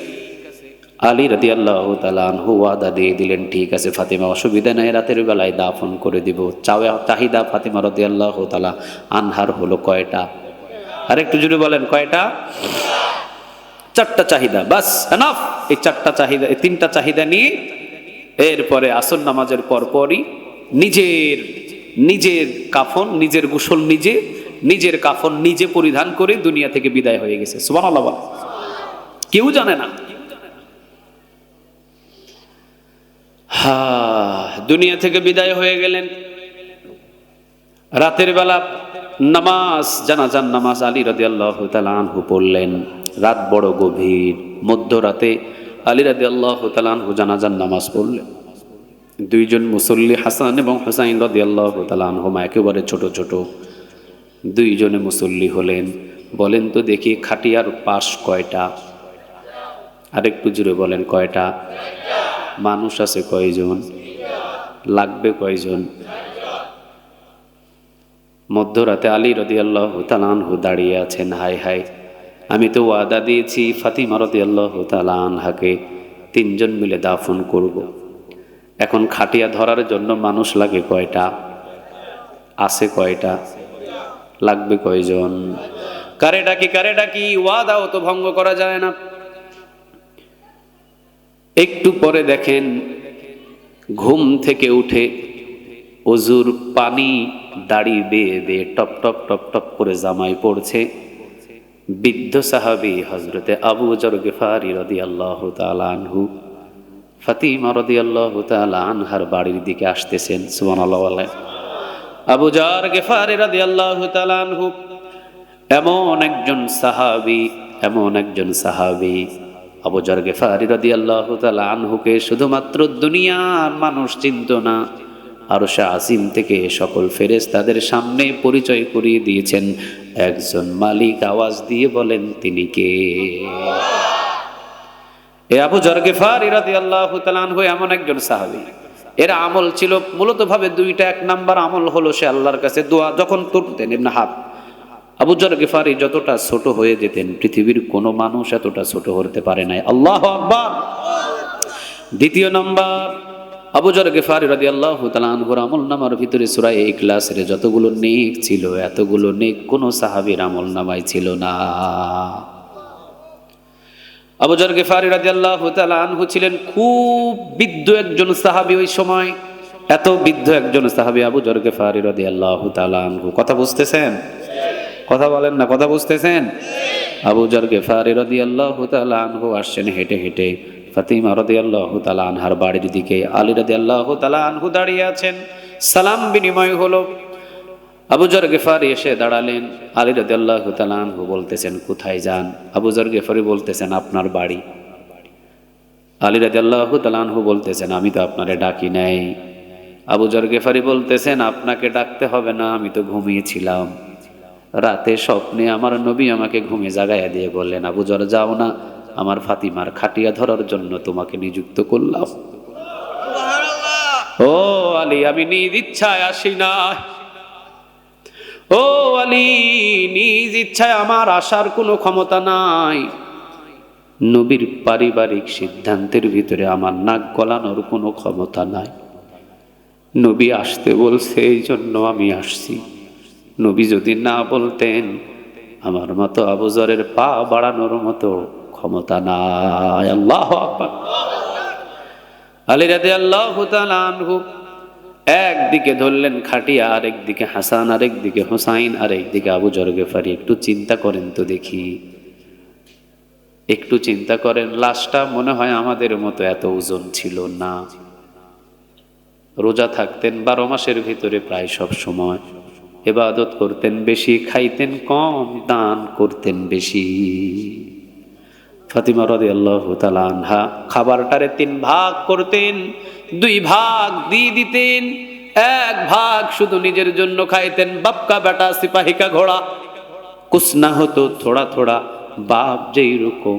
আলী রাদিয়াল্লাহু তাআলা আনহু ওয়াদা দিয়ে দিলেন, ঠিক আছে ফাতিমা, অসুবিধা নাই, রাতের বেলায় দাফন করে দিব। চাহিদা ফাতিমা রাদিয়াল্লাহু তাআলা আনহার হলো কয়টা? আর একটু জুড়ে বলেন, কয়টা? চারটা চাহিদা, বাস এনাফ। এই চারটা চাহিদা, এই তিনটা চাহিদা নিয়ে এরপরে আসর নামাজের পরপরই নিজের কাফন, নিজের গোসল নিজের কাফন নিজে পরিধান করে দুনিয়া থেকে বিদায় হয়ে গেছে। সুবহানাল্লাহ। কেউ জানে না। দুনিয়া থেকে বিদায় হয়ে গেলেন। রাতের বেলা নামাজ, জানাজার নামাজ আলী রাদিয়াল্লাহু তাআলা আনহু পড়লেন। রাত বড় গভীর, মধ্যরাতে আলী রাদিয়াল্লাহু তাআলা আনহু জানাজার নামাজ পড়লেন। দুইজন মুসল্লি হাসান এবং হুসাইন রাদিয়াল্লাহু তাআলা আনহুমা একেবারে ছোট ছোট দুইজনে মুসল্লি হলেন। বলেন তো দেখি, খাটিয়ার পাশ কয়টা? আরেকটু জুড়ে বলেন, কয়টা? মানুষ আছে কয়জন? লাগবে কয়জন? মধ্যরাতে আলী রাদিয়াল্লাহু তাআলা আনহু দাঁড়িয়ে আছেন। হায় হায়, আমি তো ওয়াদা দিয়েছি ফাতিমা রাদিয়াল্লাহু তাআলা আনহাকে তিনজন মিলে দাফন করব। এখন খাটিয়া ধরার জন্য মানুষ লাগে কয়টা? আছে কয়টা? লাগবে কয়জন? কারে ডাকি? ওয়াদাও তো ভঙ্গ করা যায় না। একটু পরে দেখেন, ঘুম থেকে উঠে ওযুর পানি দাড়ি বেয়ে বেয়ে টপ টপ টপ টপ করে জামাই পড়ছে বৃদ্ধ সাহাবী হযরতে আবু যর গিফারি রাদিয়াল্লাহু তাআলা আনহু ফাতিমা রাদিয়াল্লাহু তাআলা আনহার বাড়ির দিকে আসতেছেন। সুবহানাল্লাহ। আবু যর গিফারি রাদিয়াল্লাহু তাআলা আনহু এমন একজন সাহাবী আবু যর গিফারি রাদিয়াল্লাহু তাআলা আনহুকে শুধুমাত্র দুনিয়ার মানুষ চিনত না, আরশে আজিম থেকে সকল ফেরেশতাদের সামনে পরিচয় করিয়ে দিয়েছেন একজন মালিক। আওয়াজ দিয়ে বলেন, তিনি কে? এ আবু যর গিফারি রাদিয়াল্লাহু তাআলা আনহু এমন একজন সাহাবী, এর আমল ছিল মূলত ভাবে দুইটা। এক নাম্বার আমল হলো সে আল্লাহর কাছে দোয়া যখন করতেন, ইবনে হাব আবু যর গিফারি যতটা ছোট হয়ে যেতেন পৃথিবীর কোনো মানুষ এতটা ছোট হতে পারে নাই। আল্লাহু আকবার। দ্বিতীয় নাম্বার, আবু যর গিফারি রাদিয়াল্লাহু তাআলা আনহুর আমলনামার ভিতরে সূরা ইখলাসের যতগুলো নেক ছিল, এতগুলো নেক কোনো সাহাবীর আমলনামায় ছিল না। আবু যর গিফারি রাদিয়াল্লাহু তাআলা আনহু ছিলেন খুব বৃদ্ধ একজন সাহাবী। ওই সময় এত বৃদ্ধ একজন সাহাবী আবু যর গিফারি রাদিয়াল্লাহু তাআলা আনহু। কথা বুঝতেছেন? কথা বলেন না, কথা বুঝতেছেন? আবু যর গিফারি রাদিয়াল্লাহু তাআলা আনহু আসছেন হেঁটে হেঁটে ফাতিমা রাদিয়াল্লাহু তাআলা আনহার বাড়ির দিকে। আলী রাদিয়াল্লাহু তাআলা আনহু দাঁড়িয়ে আছেন। সালাম বিনিময় হলো। আবু যর গিফারি এসে দাঁড়ালেন। আলী রাদিয়াল্লাহু তাআলা আনহু বলতেছেন, কোথায় যান? আবু যর গিফারি বলতেছেন, আপনার বাড়ি। আলী রাদিয়াল্লাহু তাআলা আনহু বলতেছেন, আমি তো আপনারে ডাকি নাই। আবু যর গিফারি বলতেছেন, আপনাকে ডাকতে হবে না, আমি তো ঘুমিয়েছিলাম। রাতে স্বপ্নে আমার নবী আমাকে ঘুমে জাগাইয়া দিয়ে বললেন, আবু যর যাও না, আমার ফাতিমার খাটিয়া ধরার জন্য তোমাকে নিযুক্ত করলাম। ও আলী, আমি নিজ ইচ্ছায় আসি না। ও আলী, নিজ ইচ্ছায় আমার আসার কোনো ক্ষমতা নাই। নবীর পারিবারিক সিদ্ধান্তের ভিতরে আমার নাক গলানোর কোনো ক্ষমতা নাই। নবী আসতে বলছে, এই জন্য আমি আসছি। নবী যদি না বলতেন, আমার মতো আবু যরের পা বাড়ানোর মতো ক্ষমতা নাই। আল্লাহু আকবার। আলী রাদিয়াল্লাহু তাআলা আনহু একদিকে ধরলেন খাটিয়া, আরেকদিকে হাসান, আরেকদিকে হুসাইন, আরেকদিকে আবু যর গিফারি। একটু চিন্তা করেন তো দেখি, একটু চিন্তা করেন। লাশটা মনে হয় আমাদের মতো এত ওজন ছিল না। রোজা থাকতেন 12 মাসের ভিতরে প্রায় সব সময়, ইবাদত করতেন বেশি, খাইতেন কম, দান করতেন বেশি। ফাতিমা রাদিয়াল্লাহু তাআলা আনহা খাবারটারে 3 ভাগ করতেন, 2 ভাগ দিয়ে দিতেন, 1 ভাগ শুধু নিজের জন্য খাইতেন। বাপ কা বেটা সিপাহী কা ঘোড়া, কুছ না হতো থোড়া থোড়া। বাপ যেই রকম,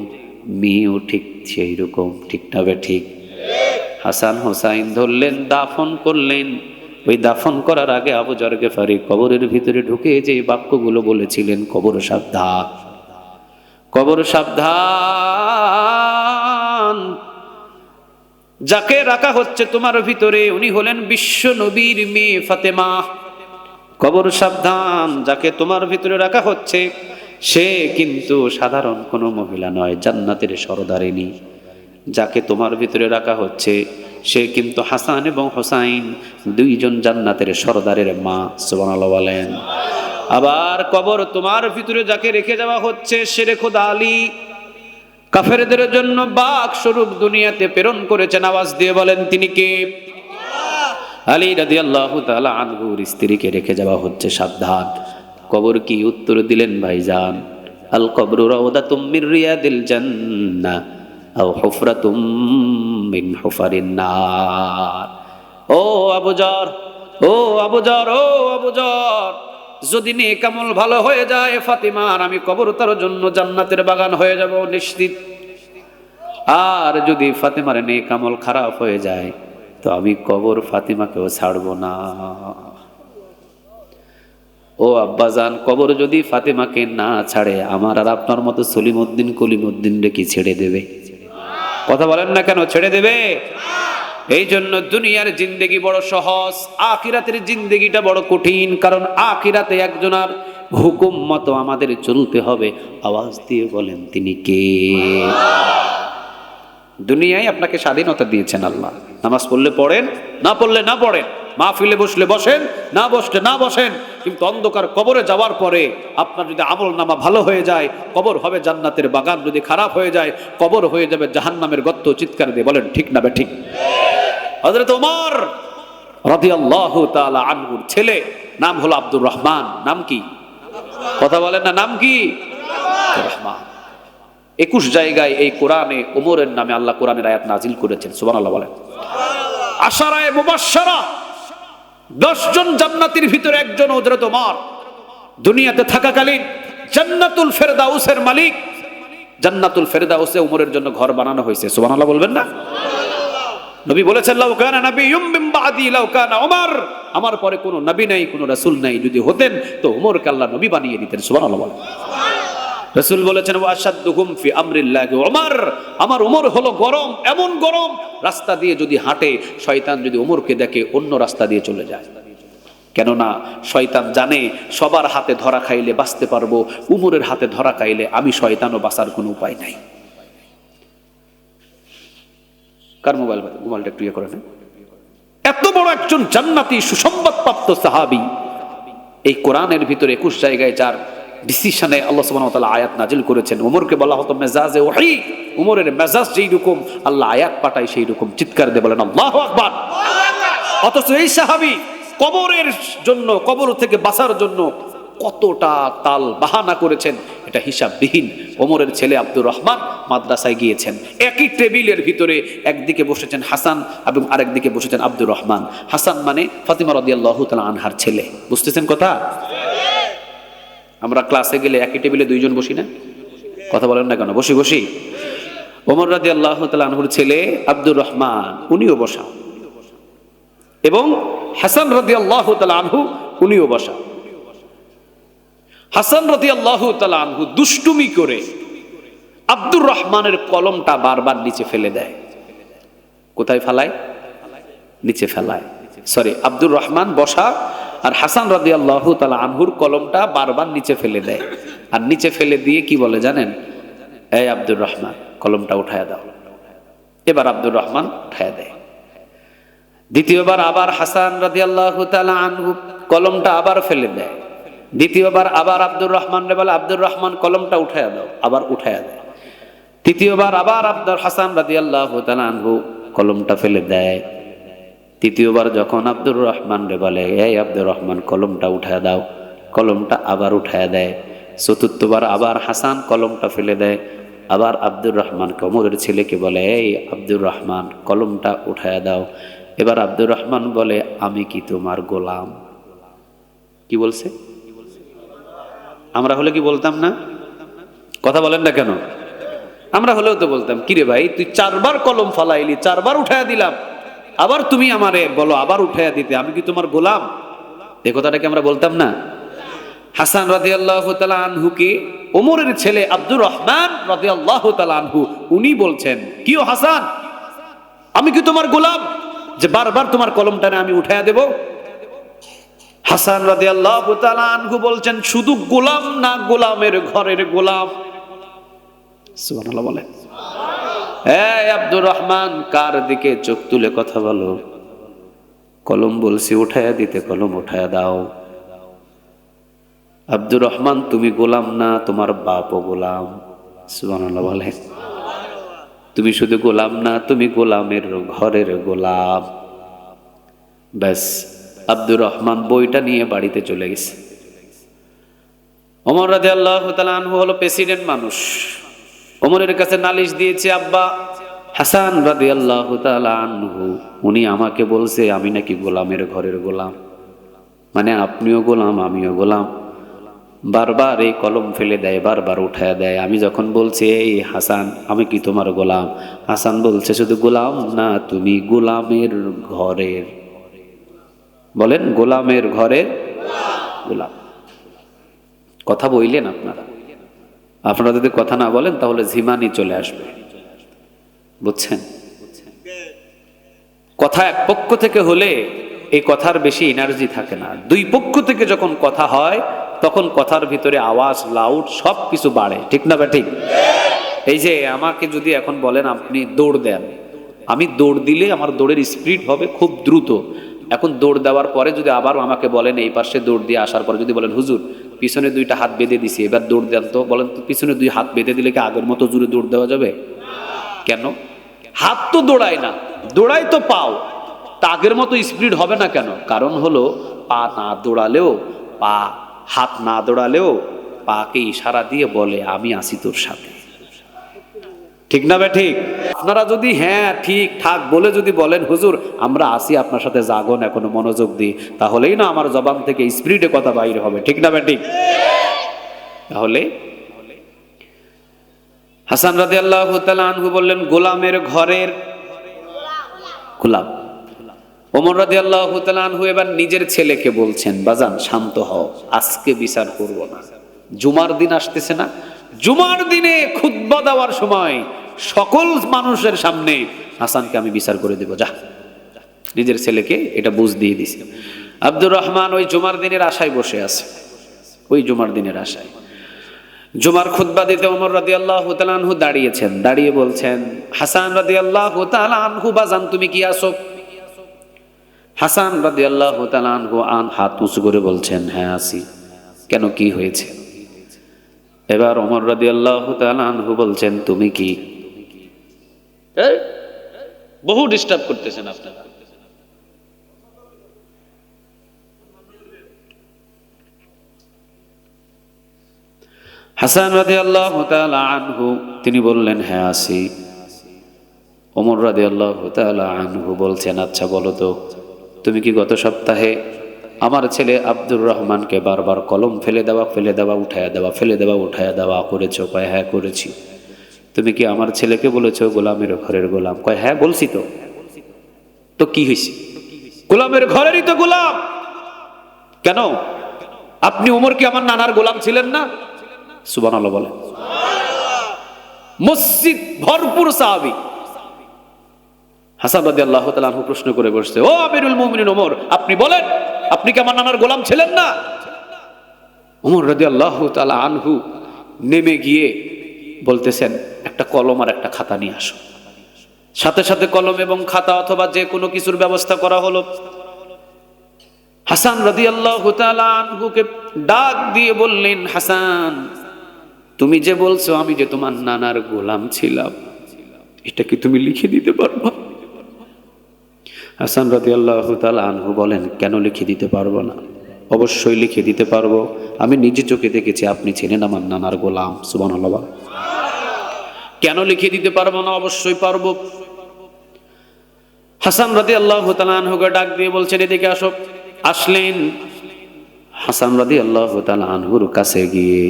মেয়েও ঠিক সেই রকম। ঠিক না বে ঠিক? হাসান হোসাইন ধরলেন, দাফন করলেন। ওই দাফন করার আগে আবু যর গিফারি কবরের ভিতরে ঢুকে যে বাক্যগুলো বলেছিলেন, কবর সাবধান, কবর সাবধান, সাবধান, যাকে রাখা হচ্ছে তোমার ভিতরে উনি হলেন বিশ্ব নবীর মেয়ে ফাতেমা। কবর সাবধান, যাকে তোমার ভিতরে রাখা হচ্ছে সে কিন্তু সাধারণ কোনো মহিলা নয়, জান্নাতের সরদারিনী। যাকে তোমার ভিতরে রাখা হচ্ছে সে কিন্তু হাসান এবং হোসাইন, দুইজন জান্নাতের সরদারের মা। সুবহানাল্লাহ বলেন। আবার কবর তোমার ভিতরে যাকে রেখে যাওয়া হচ্ছে সে খোদা আলী, কাফেরদের জন্য বাক স্বরূপ দুনিয়াতে প্রেরণ করেছেন। আওয়াজ দিয়ে বলেন তিনি কে? আলী রাদিয়াল্লাহু তাআলা আনহুর স্ত্রীকে রেখে যাওয়া হচ্ছে। সাবধান। কবর কি উত্তর দিলেন ভাইজান? আল কবরু রাউদাতুম মির রিয়াদিল জান্নাহ আও হুফরাতুম মিন হুফারিন নার। ও আবু যর, ও আবু যর, ও আবু যর, যদি নেক আমল ভালো হয়ে যায় ফাতিমার, আমি কবর তার জন্য জান্নাতের বাগান হয়ে যাব নিশ্চিত। আর যদি ফাতিমার নেক আমল খারাপ হয়ে যায় তো আমি কবর ফাতিমাকেও ছাড়বো না। ও আব্বাজান, কবর যদি ফাতিমাকে না ছাড়ে আমার আর আপনার মতো সলিমউদ্দিন কলিমউদ্দিন রে কি ছেড়ে দেবে? কথা বলেন না কেন? ছেড়ে দেবে? এই জন্য দুনিয়ার জিন্দেগি বড় সহজ, আখিরাতের জিন্দেগিটা বড় কঠিন। কারণ আখিরাতে একজনের হুকুম মতো আমাদের চলতে হবে। আওয়াজ দিয়ে বলেন তিনি কে? দুনিয়ায় আপনাকে স্বাধীনতা দিয়েছেন আল্লাহ। নামাজ পড়লে পড়েন, না পড়লে না পড়েন, মাহফিলে বসলে বসেন, না বসলে না বসেন। কিন্তু অন্ধকার কবরে যাওয়ার পরে আপনার যদি আমল নামা ভালো হয়ে যায় কবর হবে জান্নাতের বাগান, যদি খারাপ হয়ে যায় কবর হয়ে যাবে জাহান্নামের গর্ত। চিৎকার দিয়ে বলেন ঠিক না বেঠিক? হযরত ওমর রাদিয়াল্লাহু তাআলা আনহুর ছেলে নাম হলো আব্দুর রহমান। নাম কি? কথা বলেন না, নাম কি? আব্দুর রহমান। 21 জায়গায় এই কোরআনে ওমরের নামে আল্লাহ কোরআনের আয়াত নাজিল করেছেন। সুবহানাল্লাহ বলেন। আশারায়ে মুবাশশারা 10 জন জান্নাতীর ভিতরে একজন হযরত ওমর। দুনিয়াতে থাকাকালীন জান্নাতুল ফেরদাউসের মালিক, জান্নাতুল ফেরদাউসে ওমরের জন্য ঘর বানানো হয়েছে। সুবহানাল্লাহ বলবেন না? নবী বলেছেন লাউ কানা নাবিয়্যুম মিন বাদি লাউ কানা ওমর, আমার পরে কোনো নবী নাই, কোনো রাসূল নাই, যদি হতেন তো ওমরকে আল্লাহ নবী বানিয়ে দিতেন। সুবহানাল্লাহ বলেন। রাসূল বলেছেন ওয়া আশাদ্দুহুম ফি আমরিল্লাহি ওমর, আমার ওমর হলো গরম, এমন গরম রাস্তা দিয়ে যদি হাঁটে শয়তান যদি ওমরকে দেখে অন্য রাস্তা দিয়ে চলে যায়। কেননা শয়তান জানে সবার হাতে ধরা খাইলে বাঁচতে পারবো, উমরের হাতে ধরা খাইলে আমি শয়তানও বাঁচার কোনো উপায় নাই। কার মোবাইল? মোবাইলটা একটু ইয়ে করে নেন। এত বড় একজন জান্নাতি সুসংবাদপ্রাপ্ত সাহাবী, এই কোরআনের ভিতরে 21 জায়গায় যার ডিসিশনে আল্লাহ সুবহানাহু ওয়া তাআলা আয়াত নাজিল করেছেন। ওমরকে বলা হতো মেজাজে ওহী, ওমরের মেজাজ যেই রকম আল্লাহ আয়াত পাঠায় সেই রকম। চিৎকার দিয়ে বলেন আল্লাহু আকবার। অথচ এই সাহাবী কবরের জন্য, কবর থেকে বাঁচার জন্য কতটা তাল বাহানা করেছেন এটা হিসাববিহীন। ওমরের ছেলে আব্দুর রহমান মাদ্রাসায় গিয়েছেন, একই টেবিলের ভিতরে একদিকে বসেছেন হাসান এবং আরেকদিকে বসেছেন আব্দুর রহমান। হাসান মানে ফাতিমা রাদিয়াল্লাহু তাআলা আনহার ছেলে। বুঝতেছেন কথা? আমরা ক্লাসে গেলে একই টেবিলে 2 জন বসি না? কথা বলেন না কেন? বসি বসি। ওমর রাদিয়াল্লাহু তাআলা আনহুর ছেলে আব্দুর রহমান উনিও বসা, এবং হাসান রাদিয়াল্লাহু তাআলা আনহু উনিও বসা। হাসান রাদিয়াল্লাহু তাআলা আনহু দুষ্টুমি করে আব্দুর রহমানের কলমটা বারবার নিচে ফেলে দেয়। কোথায় ফেলায়? নিচে ফেলায়। সরি, আব্দুর রহমান বসা আর হাসান রাদিয়াল্লাহু তাআলা আনহুর কলমটা বারবার নিচে ফেলে দেয়। আর নিচে ফেলে দিয়ে কি বলে জানেন? এই আব্দুর রহমান কলমটা উঠায় দাও। এবার আব্দুর রহমান উঠায় দেয়। দ্বিতীয়বার আবার হাসান রাদিয়াল্লাহু তাআলা আনহু কলমটা আবার ফেলে দেয়। দ্বিতীয়বার আবার আব্দুর রহমান রে বলে আব্দুর রহমান কলমটা উঠায় দাও, আবার উঠায় দেয়। তৃতীয়বার আবার আব্দুর হাসান রাদিয়াল্লাহু তাআলা আনহু কলমটা ফেলে দেয়। তৃতীয়বার যখন আব্দুর রহমান রে বলে এই আব্দুর রহমান কলমটা উঠায় দাও, কলমটা আবার উঠায় দেয়। চতুর্থবার আবার হাসান কলমটা ফেলে দেয়, আবার আব্দুর রহমান ওমরের ছেলেকে বলে এই আব্দুর রহমান কলমটা উঠায় দাও। এবার আব্দুর রহমান বলে আমি কি তোমার গোলাম? কি বলছে? আমরা হলে কি বলতাম না? কথা বলেন না কেন? আমরা হলেও তো বলতাম কি রে ভাই তুই 4 বার কলম ফালাইলি, 4 বার উঠায়া দিলাম, আবার তুমি আমারে বলো আবার উঠায়া দিতে, আমি কি তোমার গোলাম? এই কথাটা কি আমরা বলতাম না? হাসান রাদিয়াল্লাহু তাআলা আনহুকে ওমরের ছেলে আব্দুর রহমান রাদিয়াল্লাহু তাআলা আনহু উনি বলছেন, কি ও হাসান, আমি কি তোমার গোলাম যে বারবার তোমার কলমটা আমি উঠায়া দেব? হাসান রাদিয়াল্লাহু তাআলা আনহু বলছেন, শুধু গোলাম না, গোলামের ঘরের গোলাম। সুবহানাল্লাহ বলেন। এই আব্দুর রহমান, কার দিকে চোখ তুলে কথা বলো? কলম বলছি উঠায়া দিতে, কলম উঠায়া দাও। আব্দুর রহমান, তুমি গোলাম না, তোমার বাপও গোলাম। সুবহানাল্লাহ বলেন। তুমি শুধু গোলাম না, তুমি গোলামের ঘরের গোলাম। ব্যাস, আব্দুর রহমান বইটা নিয়ে বাড়িতে চলে গেছে। ওমর রাদিয়াল্লাহু তাআলা আনহু হলো প্রেসিডেন্ট মানুষ। ওমরের কাছে নালিশ দিয়েছে, আব্বা হাসান রাদিয়াল্লাহু তাআলা আনহু উনি আমাকে বলছে আমি নাকি গোলামের ঘরের গোলাম, মানে আপনিও গোলাম আমিও গোলাম। বারবার এই কলম ফেলে দেয়, বারবার উঠায় দেয়। আমি যখন বলছি এই হাসান আমি কি তোমার গোলাম, হাসান বলছে শুধু গোলাম না, তুমি গোলামের ঘরের, বলেন গোলামের ঘরের গোলাম। কথা বললেন আপনারা, আপনারা যদি কথা না বলেন তাহলে ঝিমানি চলে আসবে, বুঝছেন? কথা এক পক্ষ থেকে হলে এই কথার বেশি এনার্জি থাকে না। দুই পক্ষ থেকে যখন কথা হয় তখন কথার ভিতরে আওয়াজ, লাউড সব কিছু বাড়ে, ঠিক না বা ঠিক? এই যে আমাকে যদি এখন বলেন আপনি দৌড় দেন, আমি দৌড় দিলে আমার দৌড়ের স্পিড হবে খুব দ্রুত। এখন দৌড় দেওয়ার পরে যদি আবার আমাকে বলেন এই পাশে দৌড় দিয়ে আসার পরে যদি বলেন হুজুর পিছনে দুইটা হাত বেঁধে দিছি এবার দৌড় দেন, তো বলেন তো পিছনে দুই হাত বেঁধে দিলে কি আগের মতো জোরে দৌড় দেওয়া যাবে? কেন? হাত তো দৌড়ায় না, দৌড়ায় তো পাও, তা আগের মতো স্পিড হবে না কেন? কারণ হলো পা না দৌড়ালেও, পা হাত না দৌড়ালেও পাকে ইশারা দিয়ে বলে আমি আছি তোর সাথে, ঠিক না বে ঠিক? আপনারা যদি হ্যাঁ ঠিক ঠাক বলে যদি বলেন হুজুর আমরা আছি আপনার সাথে, জাগন এখনো মনোযোগ দিই, তাহলেই না আমার জবান থেকে স্পিরিটে কথা বাইরে হবে, ঠিক না বে ঠিক? তাহলে হাসান রাদিয়াল্লাহু তাআলা আনহু বললেন গোলামের ঘরের গোলাম। ওমর রাদিয়াল্লাহু তাআলা আনহু এবার নিজের ছেলেকে বলছেন, বাজান শান্ত হও, আজকে বিচার করব না, জুমার দিন আসতেছে না, জুমার দিনে খুতবা দেওয়ার সময় সকল মানুষের সামনে হাসানকে আমি বিচার করে দেব, যা। নিজের ছেলেকে এটা বুঝ দিয়ে দিছে। আব্দুর রহমান ওই জুমার দিনের আশায় বসে আছে, ওই জুমার দিনের আশায়। জুমার খুতবা দিতে ওমর রাদিয়াল্লাহু তাআলা আনহু দাঁড়িয়েছেন, দাঁড়িয়ে বলছেন, হাসান রাদিয়াল্লাহু তাআলা আনহু, বাজান তুমি কি আসো? হাসান রাদিয়াল্লাহু তাআলা আনহু হাত উঁচু করে বলছেন, হ্যাঁ আসি। কেন, কি হয়েছে? এবার ওমর রাদিয়াল্লাহু তাআলা আনহু বলছেন, তুমি কি? বহু ডিস্টার্ব করতেছেন আপনারা। হাসান রাদিয়াল্লাহু তাআলা আনহু তিনি বললেন, হ্যাঁ আসি। ওমর রাদিয়াল্লাহু তাআলা আনহু বলছেন, আচ্ছা বলো তো, তুমি কি গত সপ্তাহে আমার ছেলে আব্দুর রহমানকে বারবার কলম ফেলে দেওয়া উঠায়া দেওয়া, ফেলে দেওয়া উঠায়া দেওয়া করেছো? কয় হ্যাঁ করেছি। তুমি কি আমার ছেলেকে বলেছো গোলামের ঘরের গোলাম? কয় হ্যাঁ বলছি। তো তো কি হয়েছে? গোলামের ঘরেরই তো গোলাম। কেন? আপনি ওমর কি আমার নানার গোলাম ছিলেন না? সুবহানাল্লাহ বলে। মসজিদ ভরপুর সাহাবী। হাসান রাদিয়াল্লাহু তাআলা আনহু প্রশ্ন করে বসছে, ও আমিরুল মুমিনিন ওমর, আপনি বলেন আপনি কি আমার নানার গোলাম ছিলেন না? ওমর রাদিয়াল্লাহু তাআলা আনহু নেমে গিয়ে বলতেছেন, একটা কলম আর একটা খাতা নিয়ে আসো। সাথে সাথে কলম এবং খাতা অথবা যে কোনো কিছুর ব্যবস্থা করা হলো। হাসান রাদিয়াল্লাহু তাআলা আনহুকে ডাক দিয়ে বললেন, হাসান তুমি যে বলছো আমি যে তোমার নানার গোলাম ছিলাম, এটা কি তুমি লিখে দিতে পারবা? হাসান রাদিয়াল্লাহু তাআলা আনহু বলেন, কেন লিখে দিতে পারবো না? অবশ্যই লিখে দিতে পারবো, আমি নিজে চোখে দেখেছি আপনি ছিলেন আমার নানার গোলাম। সুবহানাল্লাহ। কেন লিখে দিতে পারবো না? অবশ্যই পারবো। হাসান রাদিয়াল্লাহু তাআলা আনহুকে ডাক দিয়ে বলছেন, এদিকে আসো। আসলেন। হাসান রাদিয়াল্লাহু তাআলা আনহুর কাছে গিয়ে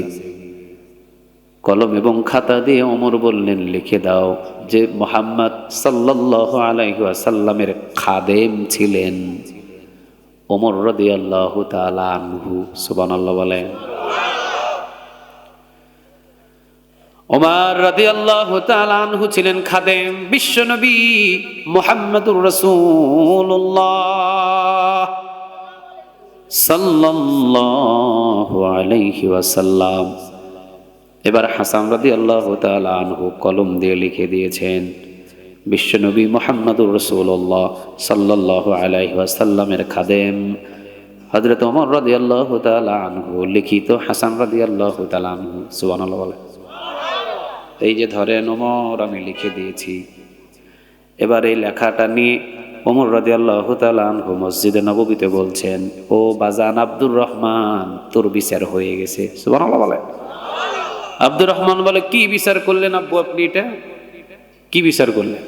কলম এবং খাতা দিয়ে ওমর বললেন, লিখে দাও যে মুহাম্মদ সাল্লাল্লাহু আলাইহি ওয়াসাল্লামের খাদেম ছিলেন ওমর রাদিয়াল্লাহু তাআলা আনহু, সুবহানাল্লাহ বলেন। ওমর রাদিয়াল্লাহু তাআলা আনহু ছিলেন খাদেম বিশ্বনবী মুহাম্মদুর রাসূলুল্লাহ সাল্লাল্লাহু আলাইহি ওয়াসাল্লাম। এবার হাসান রাদিয়াল্লাহু তাআলা আনহু কলম দিয়ে লিখে দিয়েছেন, বিশ্বনবী মুহাম্মদুর রাসূলুল্লাহ সাল্লাল্লাহু আলাইহি ওয়াসাল্লামের খাদেম হযরত ওমর রাদিয়াল্লাহু তাআলা আনহু লিখিত হাসান রাদিয়াল্লাহু তাআলা আনহু, সুবহানাল্লাহ বলেন। এই যে ধরেন ওমর আমি লিখে দিয়েছি, এবার এই লেখাটা নিয়ে ওমর রাদিয়াল্লাহু তাআলা আনহু মসজিদে নববীতে বলছেন, ও বাজান আব্দুর রহমান, তোর বিচার হয়ে গেছে, সুবহানাল্লাহ বলেন। আব্দুর রহমান বলে, কি বিচার করলেন আব্বু আপনি, এটা কি বিচার করলেন?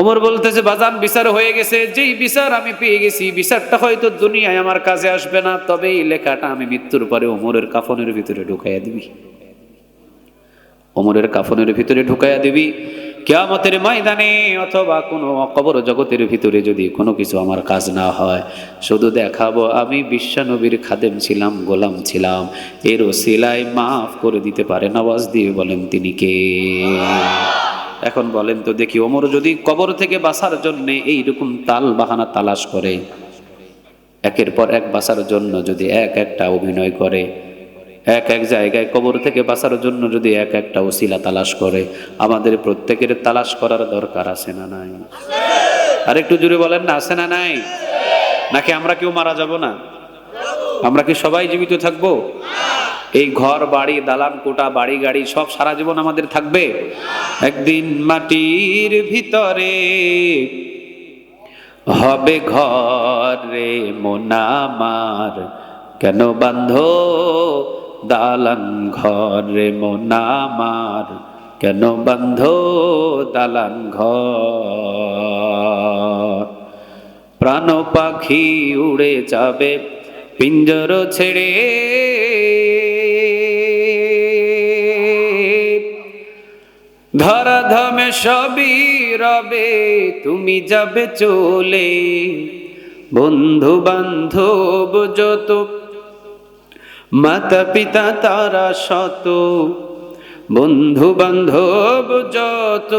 ওমর বলতেছে, বাজান বিচার হয়ে গেছে, যেই বিচার আমি পেয়ে গেছি, বিচারটা হয়তো দুনিয়ায় আমার কাজে আসবে না, তবে এই লেখাটা আমি মৃত্যুর পরে ওমরের কাফনের ভিতরে ঢুকাইয়া দিবি, ওমরের কাফনের ভিতরে ঢুকাইয়া দিবি। কিয়ামতের ময়দানে অথবা কোনো কবর জগতের ভিতরে যদি কোনো কিছু আমার কাজ না হয়, শুধু দেখাবো আমি বিশ্বনবীর খাদেম ছিলাম, গোলাম ছিলাম, এর ওসিলায় মাফ করে দিতে পারেন। আওয়াজ দিয়ে বলেন তিনি কে? এখন বলেন তো দেখি, ওমর যদি কবর থেকে বাঁচার জন্য এইরকম তাল বাহানা তালাশ করে, একের পর এক বাঁচার জন্য যদি এক একটা অভিনয় করে, এক এক জায়গায় কবর থেকে বাঁচার জন্য যদি এক একটা ওসিলা তালাশ করে, আমাদের প্রত্যেকের তালাশ করার দরকার আছে না নাই? আর একটু জোরে বলেন না, আছে না নাই? নাকি আমরা কেউ মারা যাব না? আমরা কি সবাই জীবিত থাকবো? এই ঘর বাড়ি দালান কোটা বাড়ি গাড়ি সব সারা জীবন আমাদের থাকবে? একদিন মাটির ভিতরে হবে ঘর রে মন আমার, কেন বাঁধো দালান ঘর রে মন আমার, কেন বাঁধো দালান ঘর। প্রাণ পাখি উড়ে যাবে পিঞ্জর ছেড়ে, ধরা ধামে সবই রবে তুমি যাবে চলে। বন্ধু বান্ধব যত, মাতা পিতা তারা শত, বন্ধু বান্ধব যত,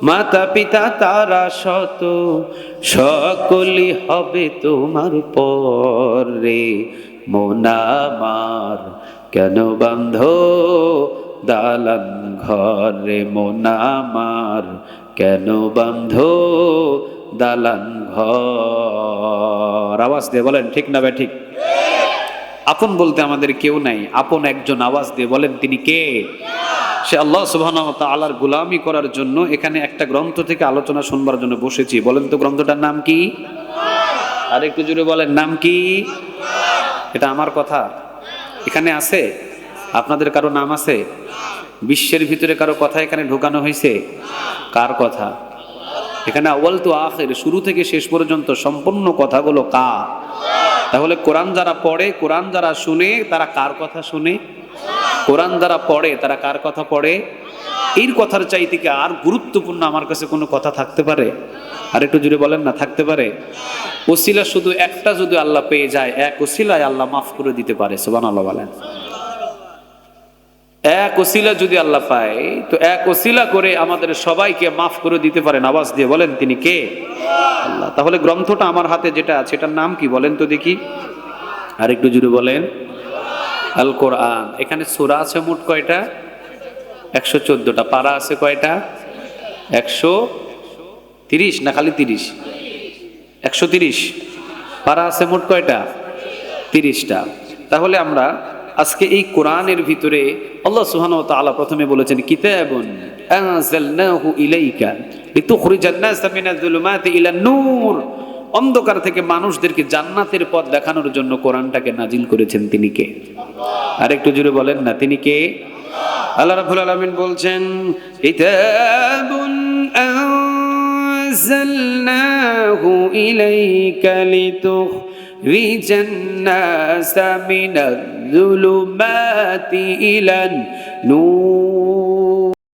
মাতা পিতা তারা শত, সকলই হবে তোমার পরে মন আমার, কেন বাঁধো দালান ঘরে মন আমার, কেন বাঁধো দালান ঘর। আওয়াজ দিয়ে বলেন ঠিক না ঠিক? আপন বলতে আমাদের কেউ নাই, আপন একজন, আওয়াজ দিয়ে বলেন তিনি কে? সে আল্লাহ সুবহানাহু ওয়া তাআলার গোলামি করার জন্য এখানে একটা গ্রন্থ থেকে আলোচনা শুনবার জন্য বসেছি। বলেন তো গ্রন্থটার নাম কি? আর একটু জোরে বলেন, নাম কি? এটা আমার কথা এখানে আছে? আপনাদের কারো নাম আছে? বিশ্বের ভিতরে কারো কথা এখানে ঢোকানো হয়েছে? কার কথা? এখানে আউয়াল টু আখির, শুরু থেকে শেষ পর্যন্ত সম্পূর্ণ কথাগুলো কার? তাহলে কোরআন যারা পড়ে, কোরআন যারা শুনে, তারা কার কথা শুনে? কোরআন যারা পড়ে তারা কার কথা পড়ে? এর কথার চাইতে কি আর গুরুত্বপূর্ণ আমার কাছে কোনো কথা থাকতে পারে? আর একটু জুড়ে বলেন না, থাকতে পারে? ওসিলা শুধু একটা যদি আল্লাহ পেয়ে যায়, এক ওসিলায় আল্লাহ মাফ করে দিতে পারে, সুবহানাল্লাহ বলেন। এক ওসিলা যদি আল্লাহ পায়, তো এক ওসিলা করে আমাদের সবাইকে মাফ করে দিতে পারেন। আওয়াজ দিয়ে বলেন তিনি কে? আল্লাহ। তাহলে গ্রন্থটা আমার হাতে যেটা আছে, এটার নাম কি বলেন তো দেখি? আর একটু জুড়ে বলেন, আল কোরআন। এখানে সূরা আছে মোট কয়টা? 114টা। পারা আছে কয়টা? 130 না খালি 30? 130 পারা আছে মোট কয়টা? 30টা। তাহলে আমরা আজকে এই কোরআনের ভিতরে আল্লাহ সুবহানাহু ওয়া তাআলা প্রথমে বলেছেন, কিতাবুন আনজালনাহু ইলাইকা লিতুখরিজান নাসা মিনাজ যুলুমাতি ইলান নূর। অন্ধকার থেকে মানুষদেরকে জান্নাতের পথ দেখানোর জন্য কোরআনটাকে নাজিল করেছেন তিনি কে? আর একটু জোরে বলেন না, তিনি কে? আল্লাহ রাব্বুল আলামিন বলছেন, কিতাবুন আনজালনাহু ইলাইকা লিতুখরিজান নাসা মিনাজ যুলুমাতি ইলান নূর।